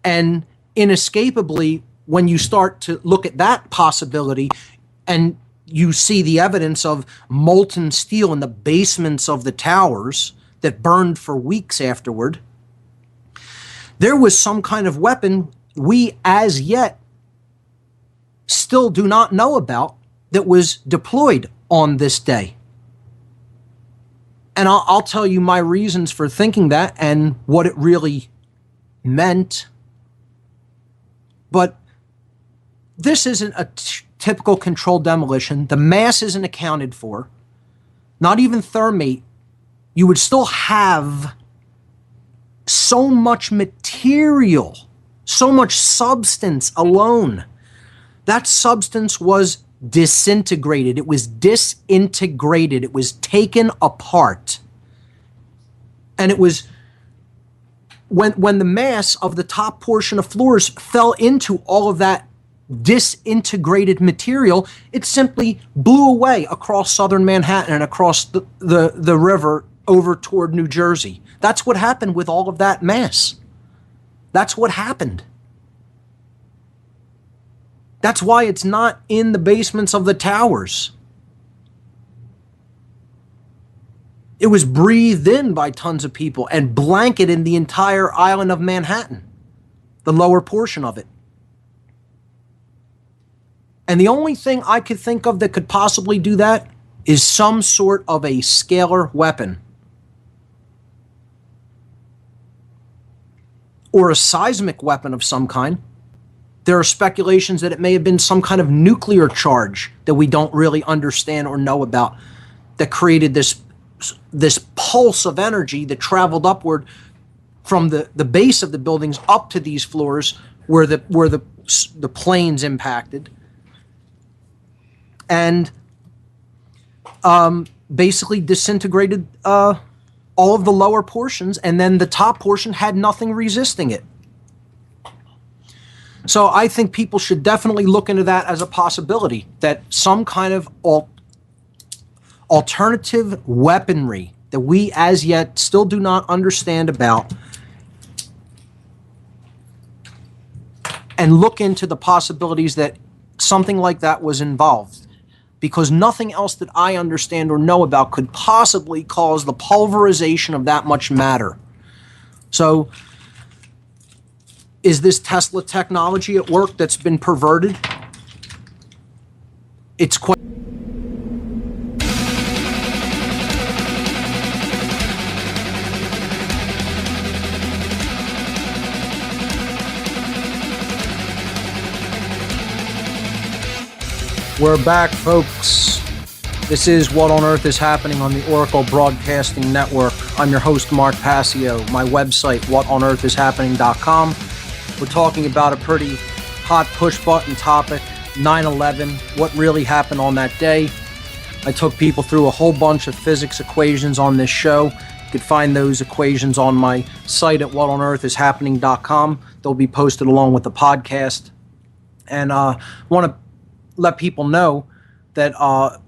And inescapably, when you start to look at that possibility, and you see the evidence of molten steel in the basements of the towers that burned for weeks afterward, there was some kind of weapon we as yet still do not know about that was deployed on this day. And I'll tell you my reasons for thinking that and what it really meant. But this isn't a typical controlled demolition. The mass isn't accounted for. Not even thermate. You would still have so much material, so much substance alone. That substance was disintegrated. It was disintegrated. It was taken apart. And it was when the mass of the top portion of floors fell into all of that disintegrated material, it simply blew away across southern Manhattan and across the river over toward New Jersey. That's what happened with all of that mass. That's what happened. That's why it's not in the basements of the towers. It was breathed in by tons of people and blanketed the entire island of Manhattan, the lower portion of it. And the only thing I could think of that could possibly do that is some sort of a scalar weapon or a seismic weapon of some kind. There are speculations that it may have been some kind of nuclear charge that we don't really understand or know about that created this pulse of energy that traveled upward from the base of the buildings up to these floors where the planes impacted, and basically disintegrated all of the lower portions, and then the top portion had nothing resisting it. So I think people should definitely look into that as a possibility, that some kind of alternative weaponry that we as yet still do not understand about, and look into the possibilities that something like that was involved, because nothing else that I understand or know about could possibly cause the pulverization of that much matter. So is this Tesla technology at work that's been perverted? It's quite... We're back, folks. This is What on Earth is Happening on the Oracle Broadcasting Network. I'm your host, Mark Passio. My website, whatonearthishappening.com. We're talking about a pretty hot push-button topic, 9/11, what really happened on that day. I took people through a whole bunch of physics equations on this show. You can find those equations on my site at whatonearthishappening.com. They'll be posted along with the podcast. And I want to let people know that the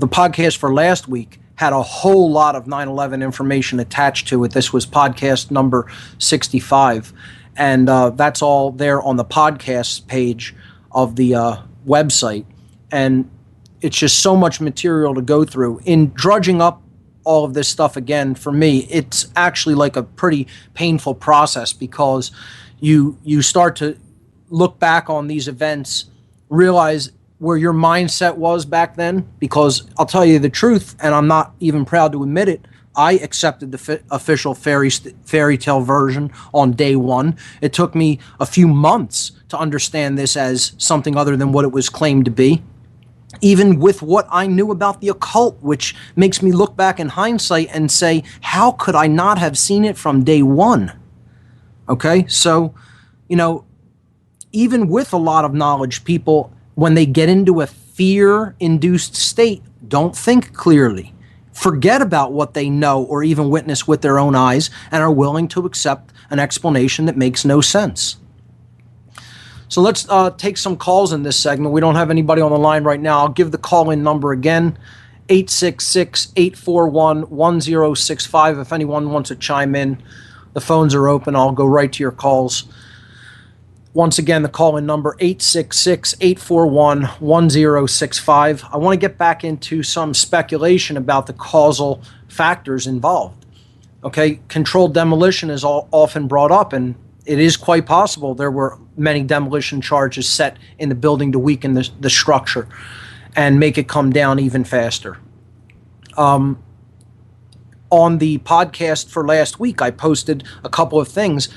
podcast for last week had a whole lot of 9/11 information attached to it. This was podcast number 65, and that's all there on the podcast page of the website. And it's just so much material to go through. In drudging up all of this stuff again, for me, it's actually like a pretty painful process, because you start to look back on these events, realize where your mindset was back then, because I'll tell you the truth, and I'm not even proud to admit it, I accepted the official fairy tale version on day one. It took me a few months to understand this as something other than what it was claimed to be, even with what I knew about the occult, which makes me look back in hindsight and say, how could I not have seen it from day one? Okay, so, even with a lot of knowledge, people, when they get into a fear-induced state, don't think clearly, forget about what they know or even witness with their own eyes, and are willing to accept an explanation that makes no sense. So let's take some calls in this segment. We don't have anybody on the line right now. I'll give the call-in number again, 866-841-1065. If anyone wants to chime in, the phones are open. I'll go right to your calls. Once again, the call-in number, 866-841-1065. I want to get back into some speculation about the causal factors involved. Okay, controlled demolition is often brought up, and it is quite possible there were many demolition charges set in the building to weaken the structure and make it come down even faster. On the podcast for last week, I posted a couple of things.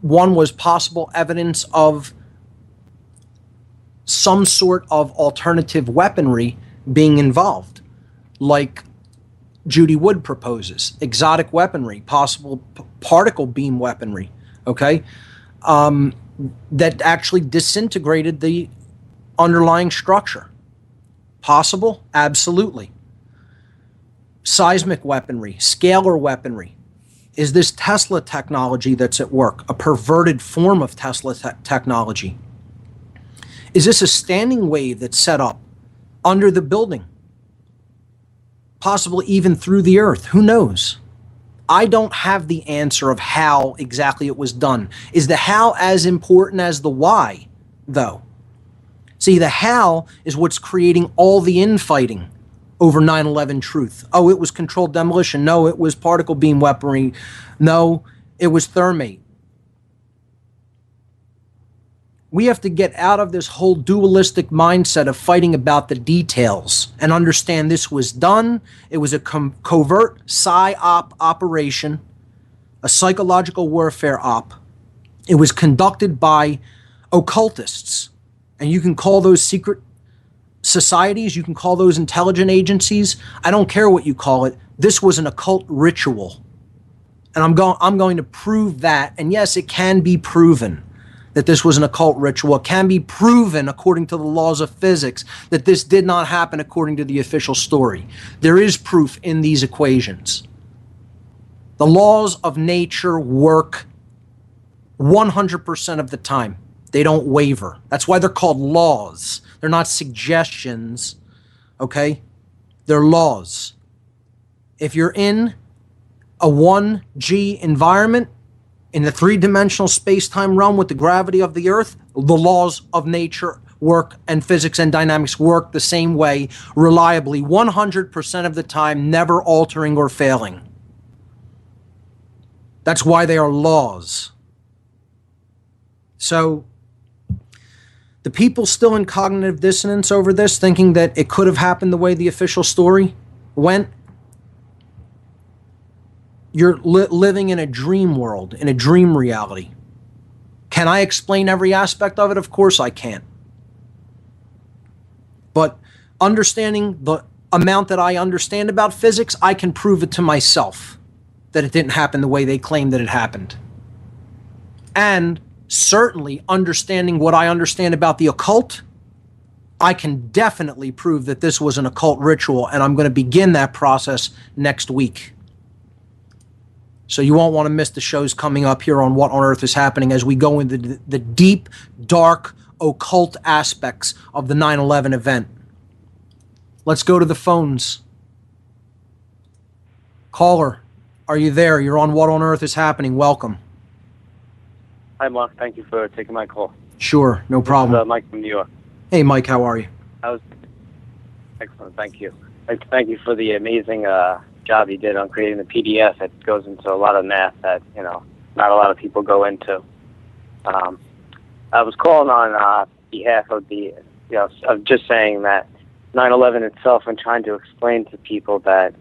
One was possible evidence of some sort of alternative weaponry being involved, like Judy Wood proposes, exotic weaponry, possible particle beam weaponry, okay? that actually disintegrated the underlying structure. Possible? Absolutely. Seismic weaponry, scalar weaponry. Is this Tesla technology that's at work, a perverted form of Tesla technology? Is this a standing wave that's set up under the building? Possibly even through the earth. Who knows? I don't have the answer of how exactly it was done. Is the how as important as the why, though? See, the how is what's creating all the infighting over 9/11 truth. Oh, it was controlled demolition. No, it was particle beam weaponry. No, it was thermate. We have to get out of this whole dualistic mindset of fighting about the details and understand this was done. It was a covert psy-op operation, a psychological warfare op. It was conducted by occultists. And you can call those secret societies, you can call those intelligent agencies. I don't care what you call it. This was an occult ritual. And I'm going to prove that. And yes, it can be proven that this was an occult ritual. It can be proven according to the laws of physics that this did not happen according to the official story. There is proof in these equations. The laws of nature work 100% of the time. They don't waver. That's why they're called laws. They're not suggestions, okay? They're laws. If you're in a 1G environment, in the three-dimensional space-time realm with the gravity of the Earth, the laws of nature work and physics and dynamics work the same way, reliably, 100% of the time, never altering or failing. That's why they are laws. So, the people still in cognitive dissonance over this, thinking that it could have happened the way the official story went, you're living in a dream world, in a dream reality. Can I explain every aspect of it? Of course I can't. But understanding the amount that I understand about physics, I can prove it to myself that it didn't happen the way they claim that it happened. And certainly understanding what I understand about the occult, I can definitely prove that this was an occult ritual, and I'm going to begin that process next week. So you won't want to miss the shows coming up here on What on Earth is Happening as we go into the deep, dark, occult aspects of the 9/11 event. Let's go to the phones. Caller, are you there? You're on What on Earth is Happening. Welcome.
Hi, Mark. Thank you for taking my call.
Sure, no problem.
This is Mike from New York.
Hey, Mike, how are you?
Excellent. Thank you. Thank you for the amazing job you did on creating the PDF. It goes into a lot of math that, not a lot of people go into. I was calling on behalf of of just saying that 9/11 itself, and trying to explain to people that,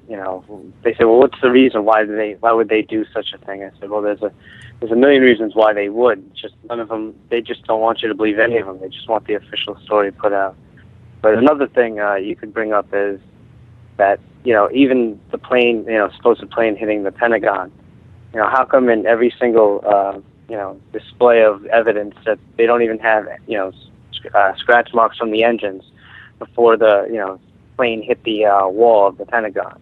they say, well, what's the reason? Why would they do such a thing? I said, well, there's a million reasons why they would. Just none of them. They just don't want you to believe any of them. They just want the official story put out. But another thing you could bring up is that, even the plane, supposed plane hitting the Pentagon, how come in every single, display of evidence that they don't even have, scratch marks from the engines before the, plane hit the wall of the Pentagon?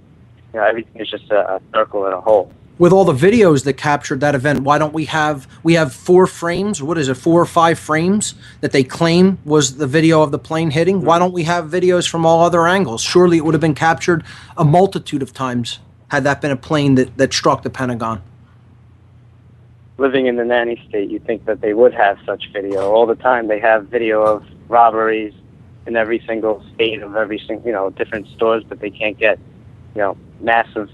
Everything is just a circle and a hole.
With all the videos that captured that event, why don't we have 4 frames, 4 or 5 frames that they claim was the video of the plane hitting? Why don't we have videos from all other angles? Surely it would have been captured a multitude of times had that been a plane that struck the Pentagon.
Living in the nanny state, you'd think that they would have such video. All the time they have video of robberies in every single state of every single, different stores, but they can't get, massive,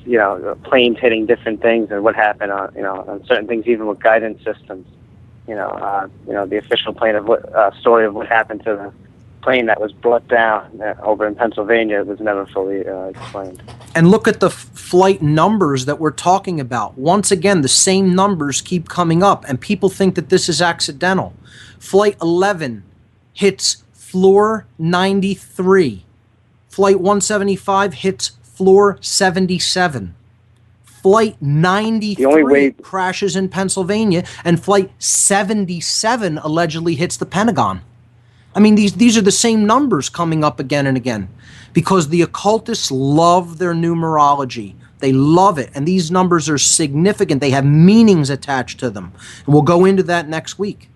planes hitting different things and what happened on, on certain things, even with guidance systems. The official story of what happened to the plane that was brought down over in Pennsylvania was never fully explained.
And look at the flight numbers that we're talking about. Once again, the same numbers keep coming up, and people think that this is accidental. Flight 11 hits floor 93. Flight 175 hits floor 77. Flight 93
The only way-
crashes in Pennsylvania, and Flight 77 allegedly hits the Pentagon. I mean, these are the same numbers coming up again and again because the occultists love their numerology. They love it. And these numbers are significant. They have meanings attached to them. And we'll go into that next week.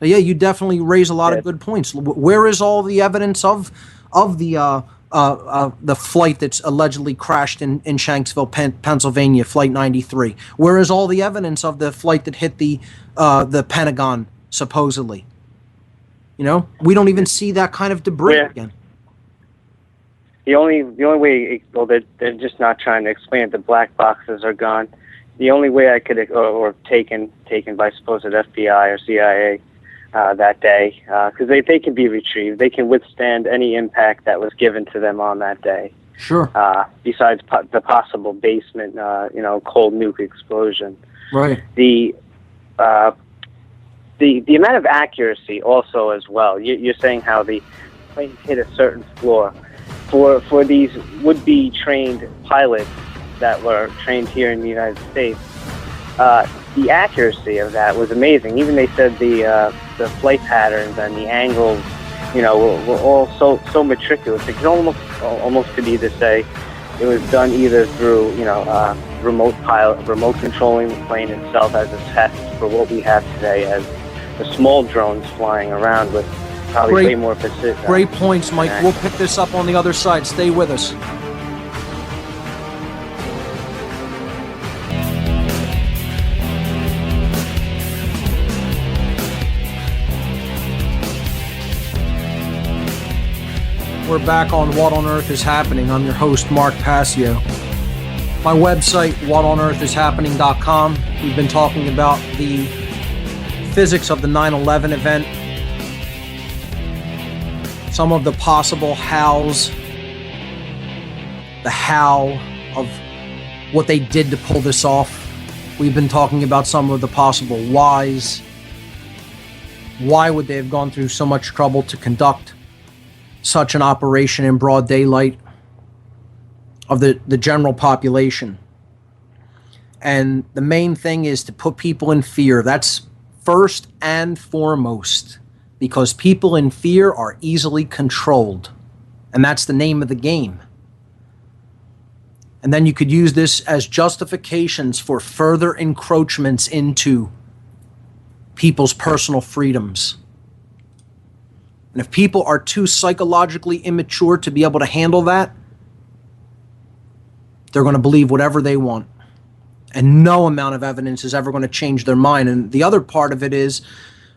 So yeah, you definitely raise a lot of good points. Where is all the evidence of the flight that's allegedly crashed in Shanksville, Pennsylvania, Flight 93? Where is all the evidence of the flight that hit the Pentagon, supposedly? You know, we don't even see that kind of debris again.
The only way, well, they're just not trying to explain it. The black boxes are gone. The only way I could, or taken by supposed FBI or CIA that day, because they can be retrieved. They can withstand any impact that was given to them on that day.
Sure.
Besides the possible basement, cold nuke explosion.
Right.
The amount of accuracy also as well. You're saying how the plane hit a certain floor. For these would-be trained pilots that were trained here in the United States, the accuracy of that was amazing. Even they said the flight patterns and the angles, were all so meticulous. It could almost could either say it was done either through remote controlling the plane itself as a test for what we have today as the small drones flying around with probably way more precision.
Great points, Mike. We'll pick this up on the other side. Stay with us. We're back on What on Earth is Happening. I'm your host, Mark Passio. My website, whatonearthishappening.com. We've been talking about the physics of the 9/11 event, some of the possible hows, the how of what they did to pull this off. We've been talking about some of the possible whys. Why would they have gone through so much trouble to conduct such an operation in broad daylight of the general population? And the main thing is to put people in fear. That's first and foremost, because people in fear are easily controlled. And that's the name of the game. And then you could use this as justifications for further encroachments into people's personal freedoms. And if people are too psychologically immature to be able to handle that, they're going to believe whatever they want. And no amount of evidence is ever going to change their mind. And the other part of it is,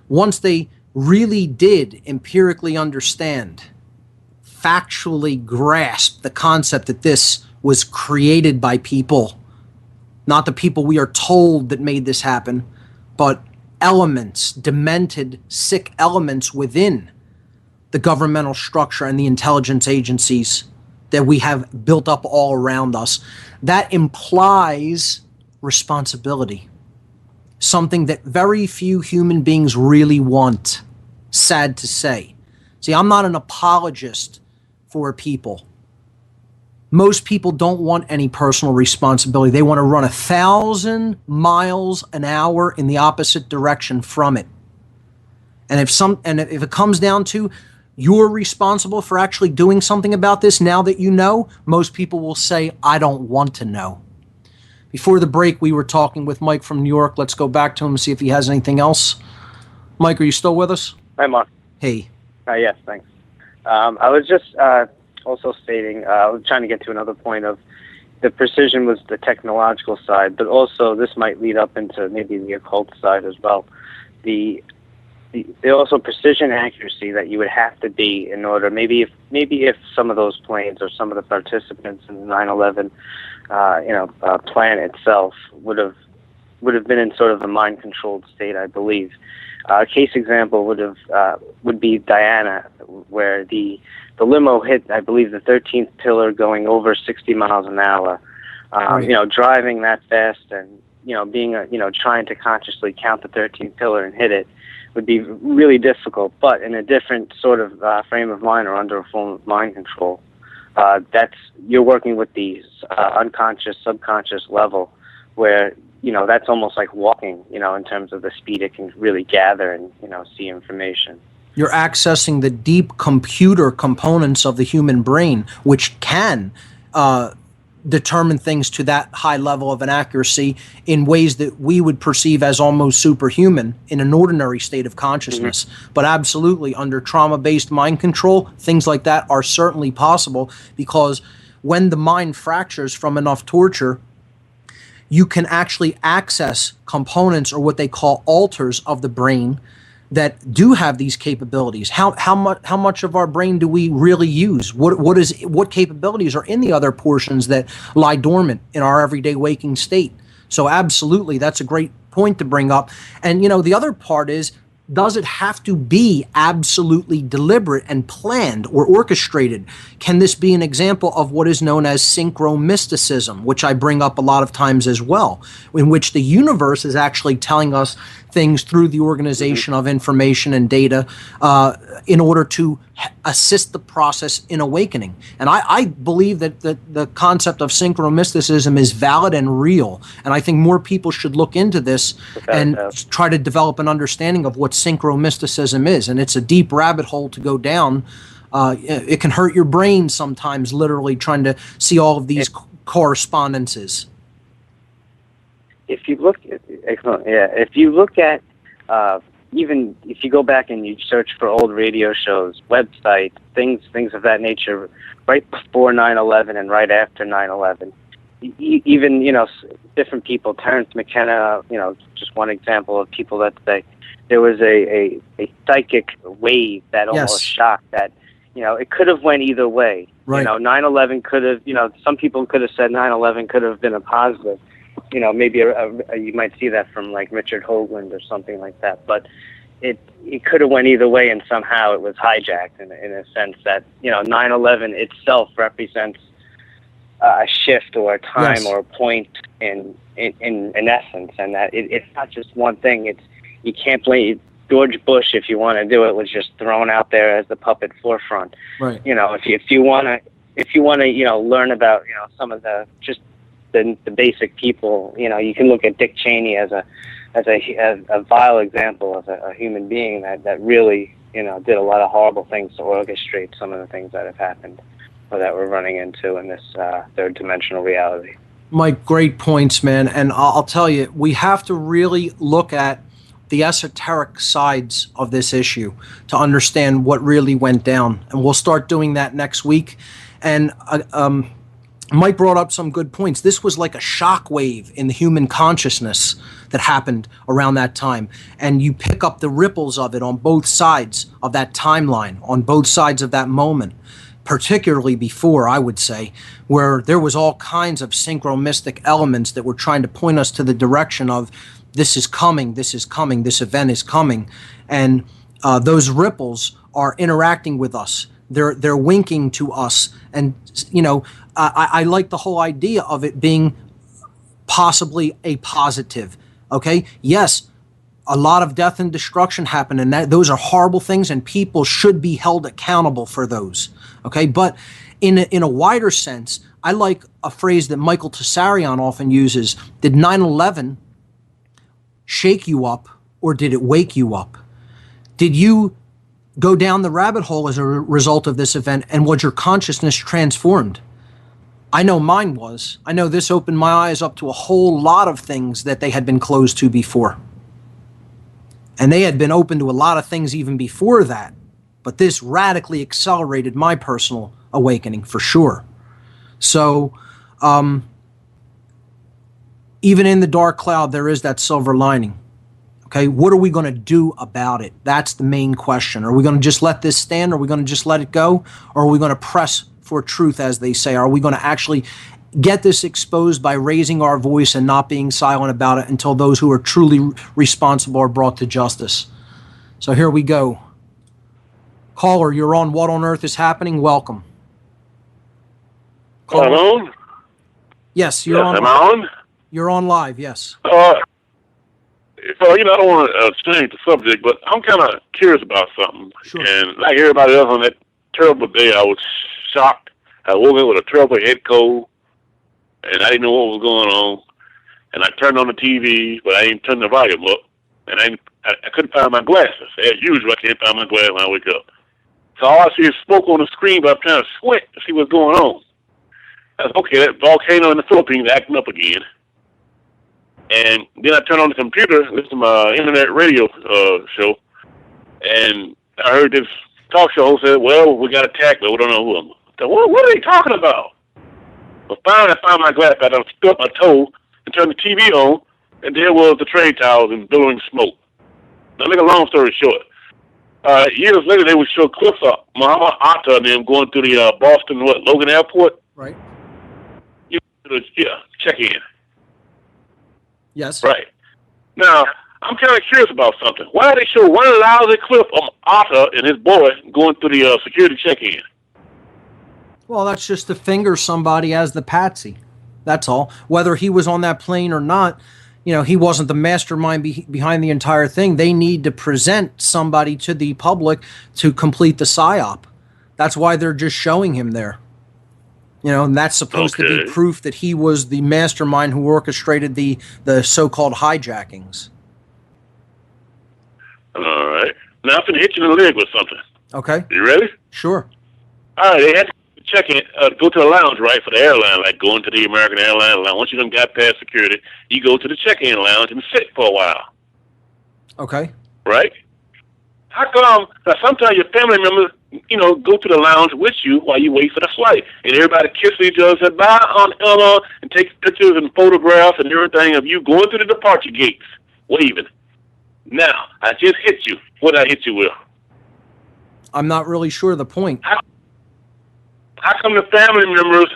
once they really did empirically understand, factually grasp the concept that this was created by people, not the people we are told that made this happen, but elements, demented, sick elements within the governmental structure and the intelligence agencies that we have built up all around us, that implies responsibility. Something that very few human beings really want, sad to say. See, I'm not an apologist for people. Most people don't want any personal responsibility. They want to run 1,000 miles an hour in the opposite direction from it. And if it comes down to you're responsible for actually doing something about this now that you know, most people will say, I don't want to know. Before the break, we were talking with Mike from New York. Let's go back to him and see if he has anything else. Mike, are you still with us?
Hi, Mark.
Hey.
Yes, thanks. I was just also stating, I was trying to get to another point of the precision was the technological side, but also this might lead up into maybe the occult side as well. The also precision accuracy that you would have to be in order, maybe if some of those planes or some of the participants in the 9/11 plan itself would have been in sort of a mind controlled state, I believe. A case example would be Diana, where the limo hit, I believe, the 13th pillar going over 60 miles an hour. Right. Driving that fast and being trying to consciously count the 13th pillar and hit it would be really difficult, but in a different sort of frame of mind or under a form of mind control. you're working with the unconscious, subconscious level, where that's almost like walking, in terms of the speed it can really gather and see information.
You're accessing the deep computer components of the human brain, which can determine things to that high level of an accuracy in ways that we would perceive as almost superhuman in an ordinary state of consciousness. Mm-hmm. But absolutely, under trauma-based mind control, things like that are certainly possible, because when the mind fractures from enough torture, you can actually access components, or what they call alters, of the brain that do have these capabilities. How much of our brain do we really use? What capabilities are in the other portions that lie dormant in our everyday waking state? So absolutely, that's a great point to bring up. And the other part is, does it have to be absolutely deliberate and planned or orchestrated? Can this be an example of what is known as synchromysticism, which I bring up a lot of times as well, in which the universe is actually telling us things through the organization of information and data in order to assist the process in awakening? And I believe that the concept of synchromysticism is valid and real. And I think more people should look into this and try to develop an understanding of what synchromysticism is. And it's a deep rabbit hole to go down. It can hurt your brain sometimes, literally trying to see all of these correspondences.
If you look at, even if you go back and you search for old radio shows, websites, things of that nature, right before 9/11 and right after 9/11, even different people, Terrence McKenna, just one example of people that say there was a psychic wave that almost shocked that, it could have went either way.
Right.
9/11 could have, some people could have said 9/11 could have been a positive. Maybe you might see that from like Richard Hoagland or something like that. But it could have went either way, and somehow it was hijacked in a sense that 9/11 itself represents a shift or a time or a point in essence, and that it's not just one thing. You can't blame George Bush, if you want to do it, was just thrown out there as the puppet forefront. Right. If you want to learn about some of the basic people, you can look at Dick Cheney as a vile example of a human being that really did a lot of horrible things to orchestrate some of the things that have happened or that we're running into in this third dimensional reality.
Mike, great points, man. And I'll tell you, we have to really look at the esoteric sides of this issue to understand what really went down. And we'll start doing that next week. And Mike brought up some good points. This was like a shock wave in the human consciousness that happened around that time. And you pick up the ripples of it on both sides of that timeline, on both sides of that moment, particularly before, I would say, where there was all kinds of synchromystic elements that were trying to point us to the direction of this is coming, this event is coming. And those ripples are interacting with us. They're winking to us. And, I like the whole idea of it being possibly a positive. Okay? Yes, a lot of death and destruction happened, and those are horrible things, and people should be held accountable for those. Okay? But in a wider sense, I like a phrase that Michael Tessarion often uses. Did 9/11 shake you up, or did it wake you up? Did you go down the rabbit hole as a result of this event, and was your consciousness transformed? I know mine was. I know this opened my eyes up to a whole lot of things that they had been closed to before. And they had been open to a lot of things even before that. But this radically accelerated my personal awakening for sure. So, even in the dark cloud, there is that silver lining. Okay, what are we going to do about it? That's the main question. Are we going to just let this stand? Are we going to just let it go? Or are we going to press for truth, as they say? Are we going to actually get this exposed by raising our voice and not being silent about it until those who are truly responsible are brought to justice? So here we go. Caller, you're on What on Earth is Happening. Welcome.
Caller. On?
Yes, you're on.
Am I on?
You're on live, yes.
So, I don't want to change the subject, but I'm kind of curious about something.
Sure.
And like everybody else on that terrible day, I was shocked I woke up with a terrible head cold, and I didn't know what was going on. And I turned on the TV, but I didn't turn the volume up. And I couldn't find my glasses. As usual, I can't find my glasses when I wake up. So all I see is smoke on the screen, but I'm trying to squint to see what's going on. I said, okay, that volcano in the Philippines acting up again. And then I turned on the computer, listen to my internet radio show, and I heard this talk show host say, well, we got attacked, but we don't know who. I said, what are they talking about? But finally, I found my glass. I stuck my toe and turned the TV on, and there was the trade towers and billowing smoke. Now, make a long story short. Years later, they would show clips of Muhammad Atta and them going through the Boston, Logan Airport?
Right.
Check in.
Yes.
Right. Now, I'm kind of curious about something. Why did they show one lousy clip of Atta and his boy going through the security check-in?
Well, that's just to finger somebody as the patsy. That's all. Whether he was on that plane or not, he wasn't the mastermind behind the entire thing. They need to present somebody to the public to complete the psyop. That's why they're just showing him there. And that's supposed to be proof that he was the mastermind who orchestrated the so-called hijackings.
All right. Now I'm going to hit you in the leg with something.
Okay.
You ready?
Sure.
All right. They had to check in, go to the lounge, right, for the airline, like going to the American Airlines lounge. Once you done got past security, you go to the check-in lounge and sit for a while.
Okay.
Right? How come sometimes your family members, go to the lounge with you while you wait for the flight, and everybody kisses each other, say, bye, Aunt Emma, and takes pictures and photographs and everything of you going through the departure gates, waving. Now, I just hit you. What did I hit you with?
I'm not really sure of the point.
How come the family members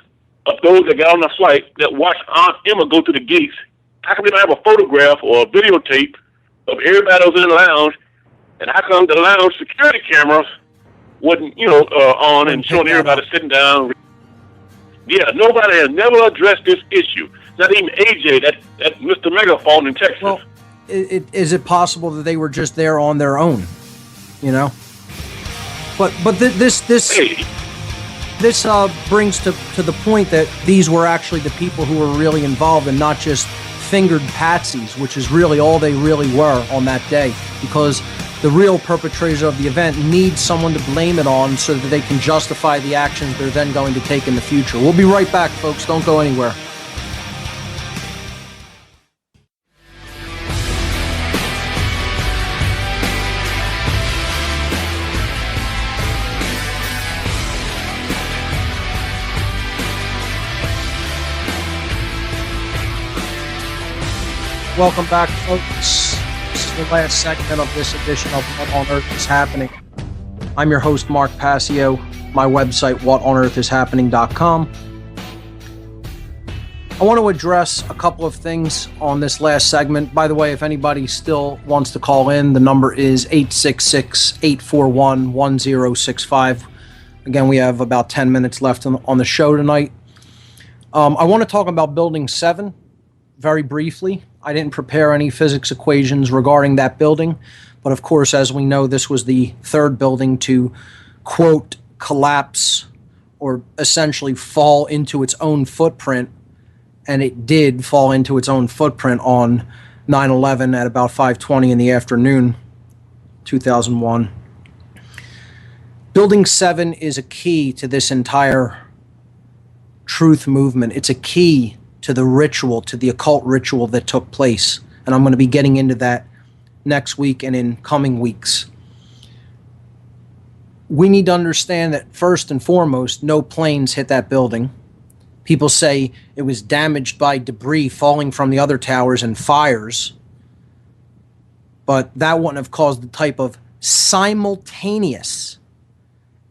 of those that got on the flight that watched Aunt Emma go through the gates, how come they don't have a photograph or a videotape of everybody that was in the lounge, and how come the lounge security cameras wasn't, on and showing everybody sitting down? Yeah, nobody has never addressed this issue. Not even AJ, that Mr. Megaphone in Texas.
Well, is it possible that they were just there on their own? But this brings to the point that these were actually the people who were really involved and not just fingered patsies, which is really all they really were on that day, because the real perpetrators of the event need someone to blame it on so that they can justify the actions they're then going to take in the future. We'll be right back, folks. Don't go anywhere. Welcome back, folks. This is the last segment of this edition of What on Earth is Happening. I'm your host, Mark Passio. My website, whatonearthishappening.com. I want to address a couple of things on this last segment. By the way, if anybody still wants to call in, the number is 866-841-1065. Again, we have about 10 minutes left on the show tonight. I want to talk about Building 7 very briefly. I didn't prepare any physics equations regarding that building, but of course, as we know, this was the third building to, quote, collapse or essentially fall into its own footprint, and it did fall into its own footprint on 9/11 at about 5:20 in the afternoon, 2001. Building 7 is a key to this entire truth movement. It's a key to the ritual, to the occult ritual that took place. And I'm going to be getting into that next week and in coming weeks. We need to understand that first and foremost, no planes hit that building. People say it was damaged by debris falling from the other towers and fires. But that wouldn't have caused the type of simultaneous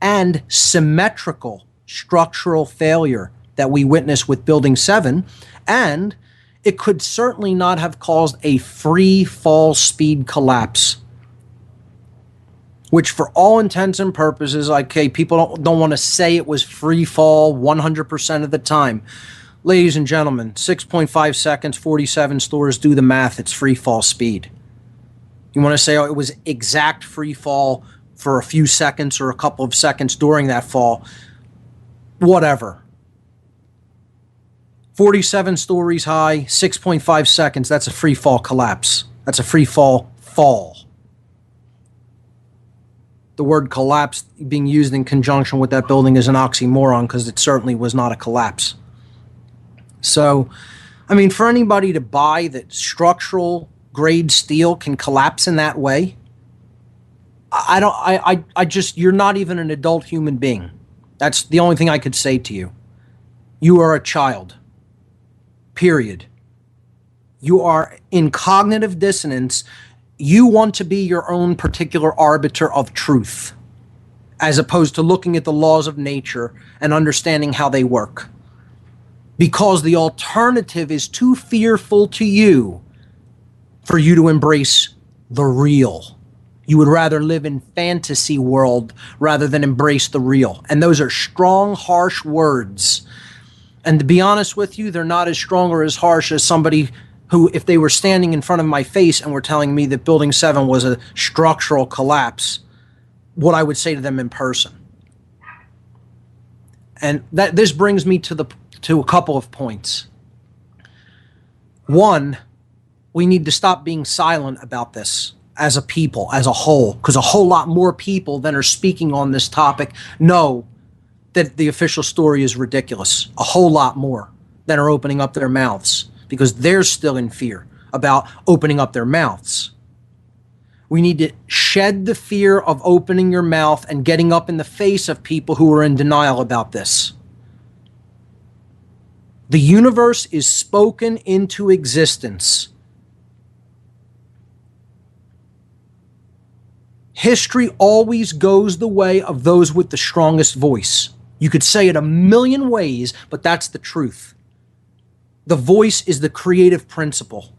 and symmetrical structural failure that we witnessed with Building 7, and it could certainly not have caused a free fall speed collapse, which for all intents and purposes, okay, people don't want to say it was free fall 100% of the time. Ladies and gentlemen, 6.5 seconds, 47 stores, do the math, it's free fall speed. You want to say, it was exact free fall for a few seconds or a couple of seconds during that fall. whatever. 47 stories high, 6.5 seconds. That's a free fall collapse. That's a free fall. The word collapse being used in conjunction with that building is an oxymoron because it certainly was not a collapse. So, I mean, for anybody to buy that structural grade steel can collapse in that way, I just, you're not even an adult human being. That's the only thing I could say to you. You are a child. Period. You are in cognitive dissonance. You want to be your own particular arbiter of truth, as opposed to looking at the laws of nature and understanding how they work. Because the alternative is too fearful to you for you to embrace the real. You would rather live in fantasy world rather than embrace the real. And those are strong, harsh words. And to be honest with you, they're not as strong or as harsh as somebody who, if they were standing in front of my face and were telling me that Building 7 was a structural collapse, what I would say to them in person. And this brings me to a couple of points. One, we need to stop being silent about this as a people, as a whole, because a whole lot more people than are speaking on this topic know that the official story is ridiculous. A whole lot more than are opening up their mouths because they're still in fear about opening up their mouths. We need to shed the fear of opening your mouth and getting up in the face of people who are in denial about this. The universe is spoken into existence. History always goes the way of those with the strongest voice. You could say it a million ways, but that's the truth. The voice is the creative principle.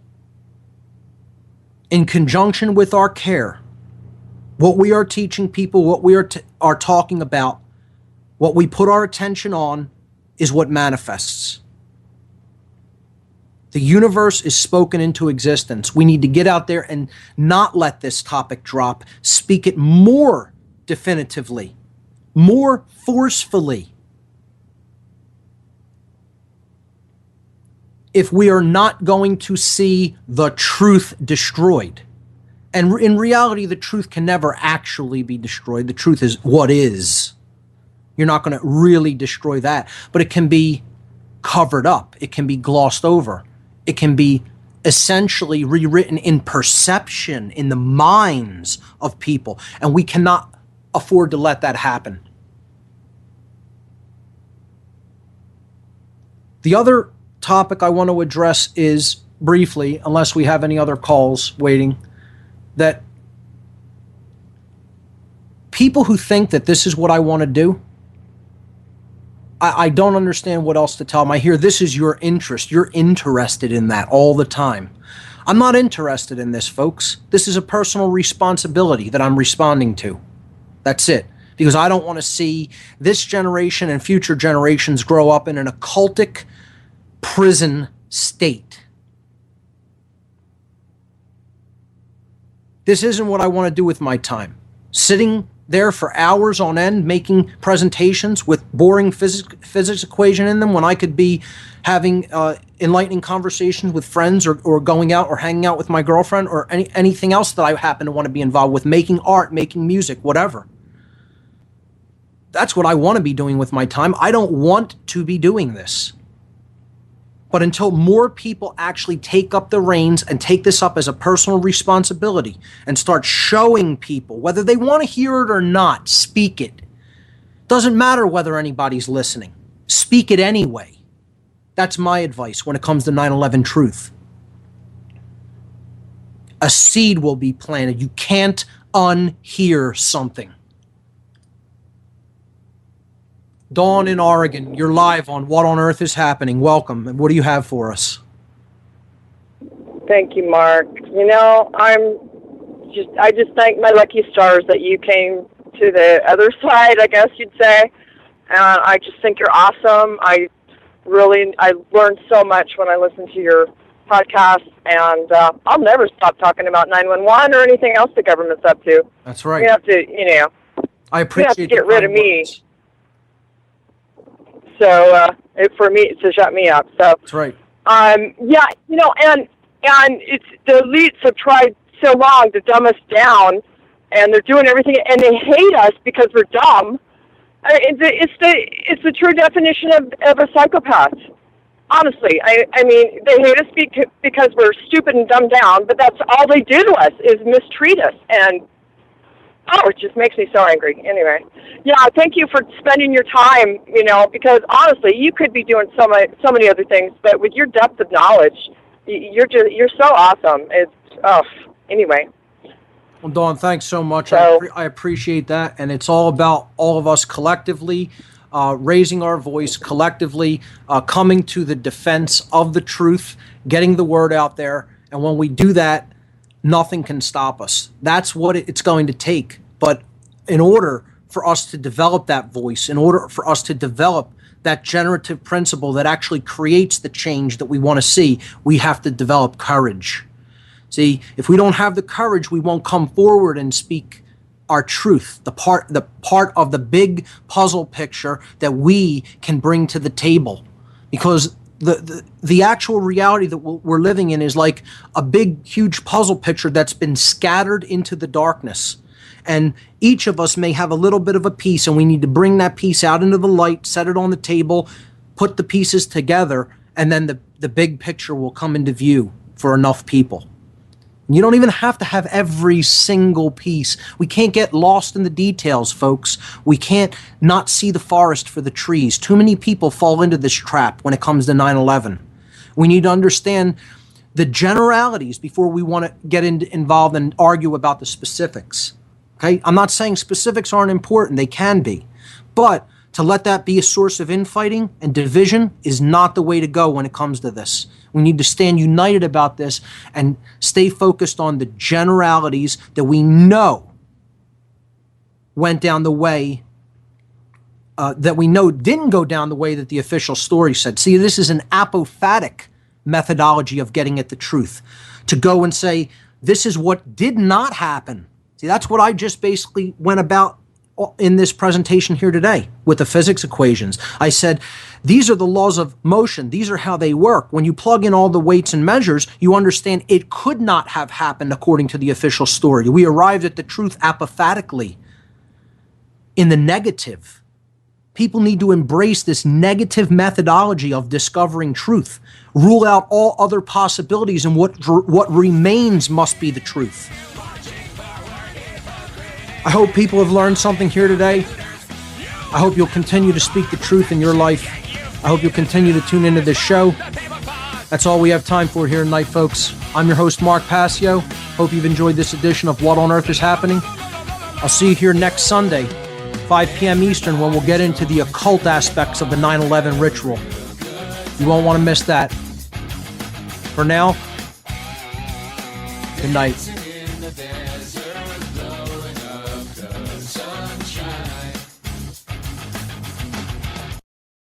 In conjunction with our care, what we are teaching people, what we are talking about, what we put our attention on is what manifests. The universe is spoken into existence. We need to get out there and not let this topic drop. Speak it more definitively, more forcefully. If we are not going to see the truth destroyed. And in reality, the truth can never actually be destroyed. The truth is what is. You're not going to really destroy that. But it can be covered up. It can be glossed over. It can be essentially rewritten in perception in the minds of people. And we cannot afford to let that happen. The other topic I want to address is briefly, unless we have any other calls waiting, that people who think that this is what I want to do, I don't understand what else to tell them. I hear this is your interest. You're interested in that all the time. I'm not interested in this, folks. This is a personal responsibility that I'm responding to. That's it. Because I don't want to see this generation and future generations grow up in an occultic prison state. This isn't what I want to do with my time. Sitting there for hours on end making presentations with boring physics equation in them when I could be having enlightening conversations with friends or going out or hanging out with my girlfriend or anything else that I happen to want to be involved with, making art, making music, whatever. That's what I want to be doing with my time. I don't want to be doing this. But until more people actually take up the reins and take this up as a personal responsibility and start showing people, whether they want to hear it or not, speak it. Doesn't matter whether anybody's listening. Speak it anyway. That's my advice when it comes to 9/11 truth. A seed will be planted. You can't unhear something. Dawn in Oregon, you're live on What on Earth is Happening. Welcome. And what do you have for us?
Thank you, Mark. You know, I just thank my lucky stars that you came to the other side, I guess you'd say. And I just think you're awesome. I learned so much when I listened to your podcast, and I'll never stop talking about 911 or anything else the government's up to.
That's right.
You have to,
I appreciate
you have to get rid of me. So for me to shut me up. So
That's right.
yeah, and it's the elites have tried so long to dumb us down, and they're doing everything, and they hate us because we're dumb. It's the true definition of a psychopath. Honestly, I mean, they hate us because we're stupid and dumbed down, but that's all they do to us is mistreat us, and it just makes me so angry. Anyway, yeah, thank you for spending your time, because honestly, you could be doing so many other things, but with your depth of knowledge, you're so awesome. Anyway.
Well, Dawn, thanks so much.
So,
I appreciate that, and it's all about all of us collectively raising our voice, collectively coming to the defense of the truth, getting the word out there, and when we do that, nothing can stop us. That's what it's going to take. But in order for us to develop that voice, in order for us to develop that generative principle that actually creates the change that we want to see, we have to develop courage. See, if we don't have the courage, we won't come forward and speak our truth, the part of the big puzzle picture that we can bring to the table. Because the actual reality that we're living in is like a big, huge puzzle picture that's been scattered into the darkness. And each of us may have a little bit of a piece, and we need to bring that piece out into the light, set it on the table, put the pieces together, and then the big picture will come into view for enough people. You don't even have to have every single piece. We can't get lost in the details, folks. We can't not see the forest for the trees. Too many people fall into this trap when it comes to 9/11. We need to understand the generalities before we want to get involved and argue about the specifics. Okay? I'm not saying specifics aren't important. They can be. But to let that be a source of infighting and division is not the way to go when it comes to this. We need to stand united about this and stay focused on the generalities that we know went down the way, that we know didn't go down the way that the official story said. See, this is an apophatic methodology of getting at the truth. To go and say, this is what did not happen. See, that's what I just basically went about in this presentation here today with the physics equations. I said, these are the laws of motion. These are how they work. When you plug in all the weights and measures, you understand it could not have happened according to the official story. We arrived at the truth apophatically in the negative. People need to embrace this negative methodology of discovering truth. Rule out all other possibilities, and what remains must be the truth. I hope people have learned something here today. I hope you'll continue to speak the truth in your life. I hope you'll continue to tune into this show. That's all we have time for here tonight, folks. I'm your host, Mark Passio. Hope you've enjoyed this edition of What on Earth is Happening. I'll see you here next Sunday, 5 p.m. Eastern, when we'll get into the occult aspects of the 9/11 ritual. You won't want to miss that. For now, good night.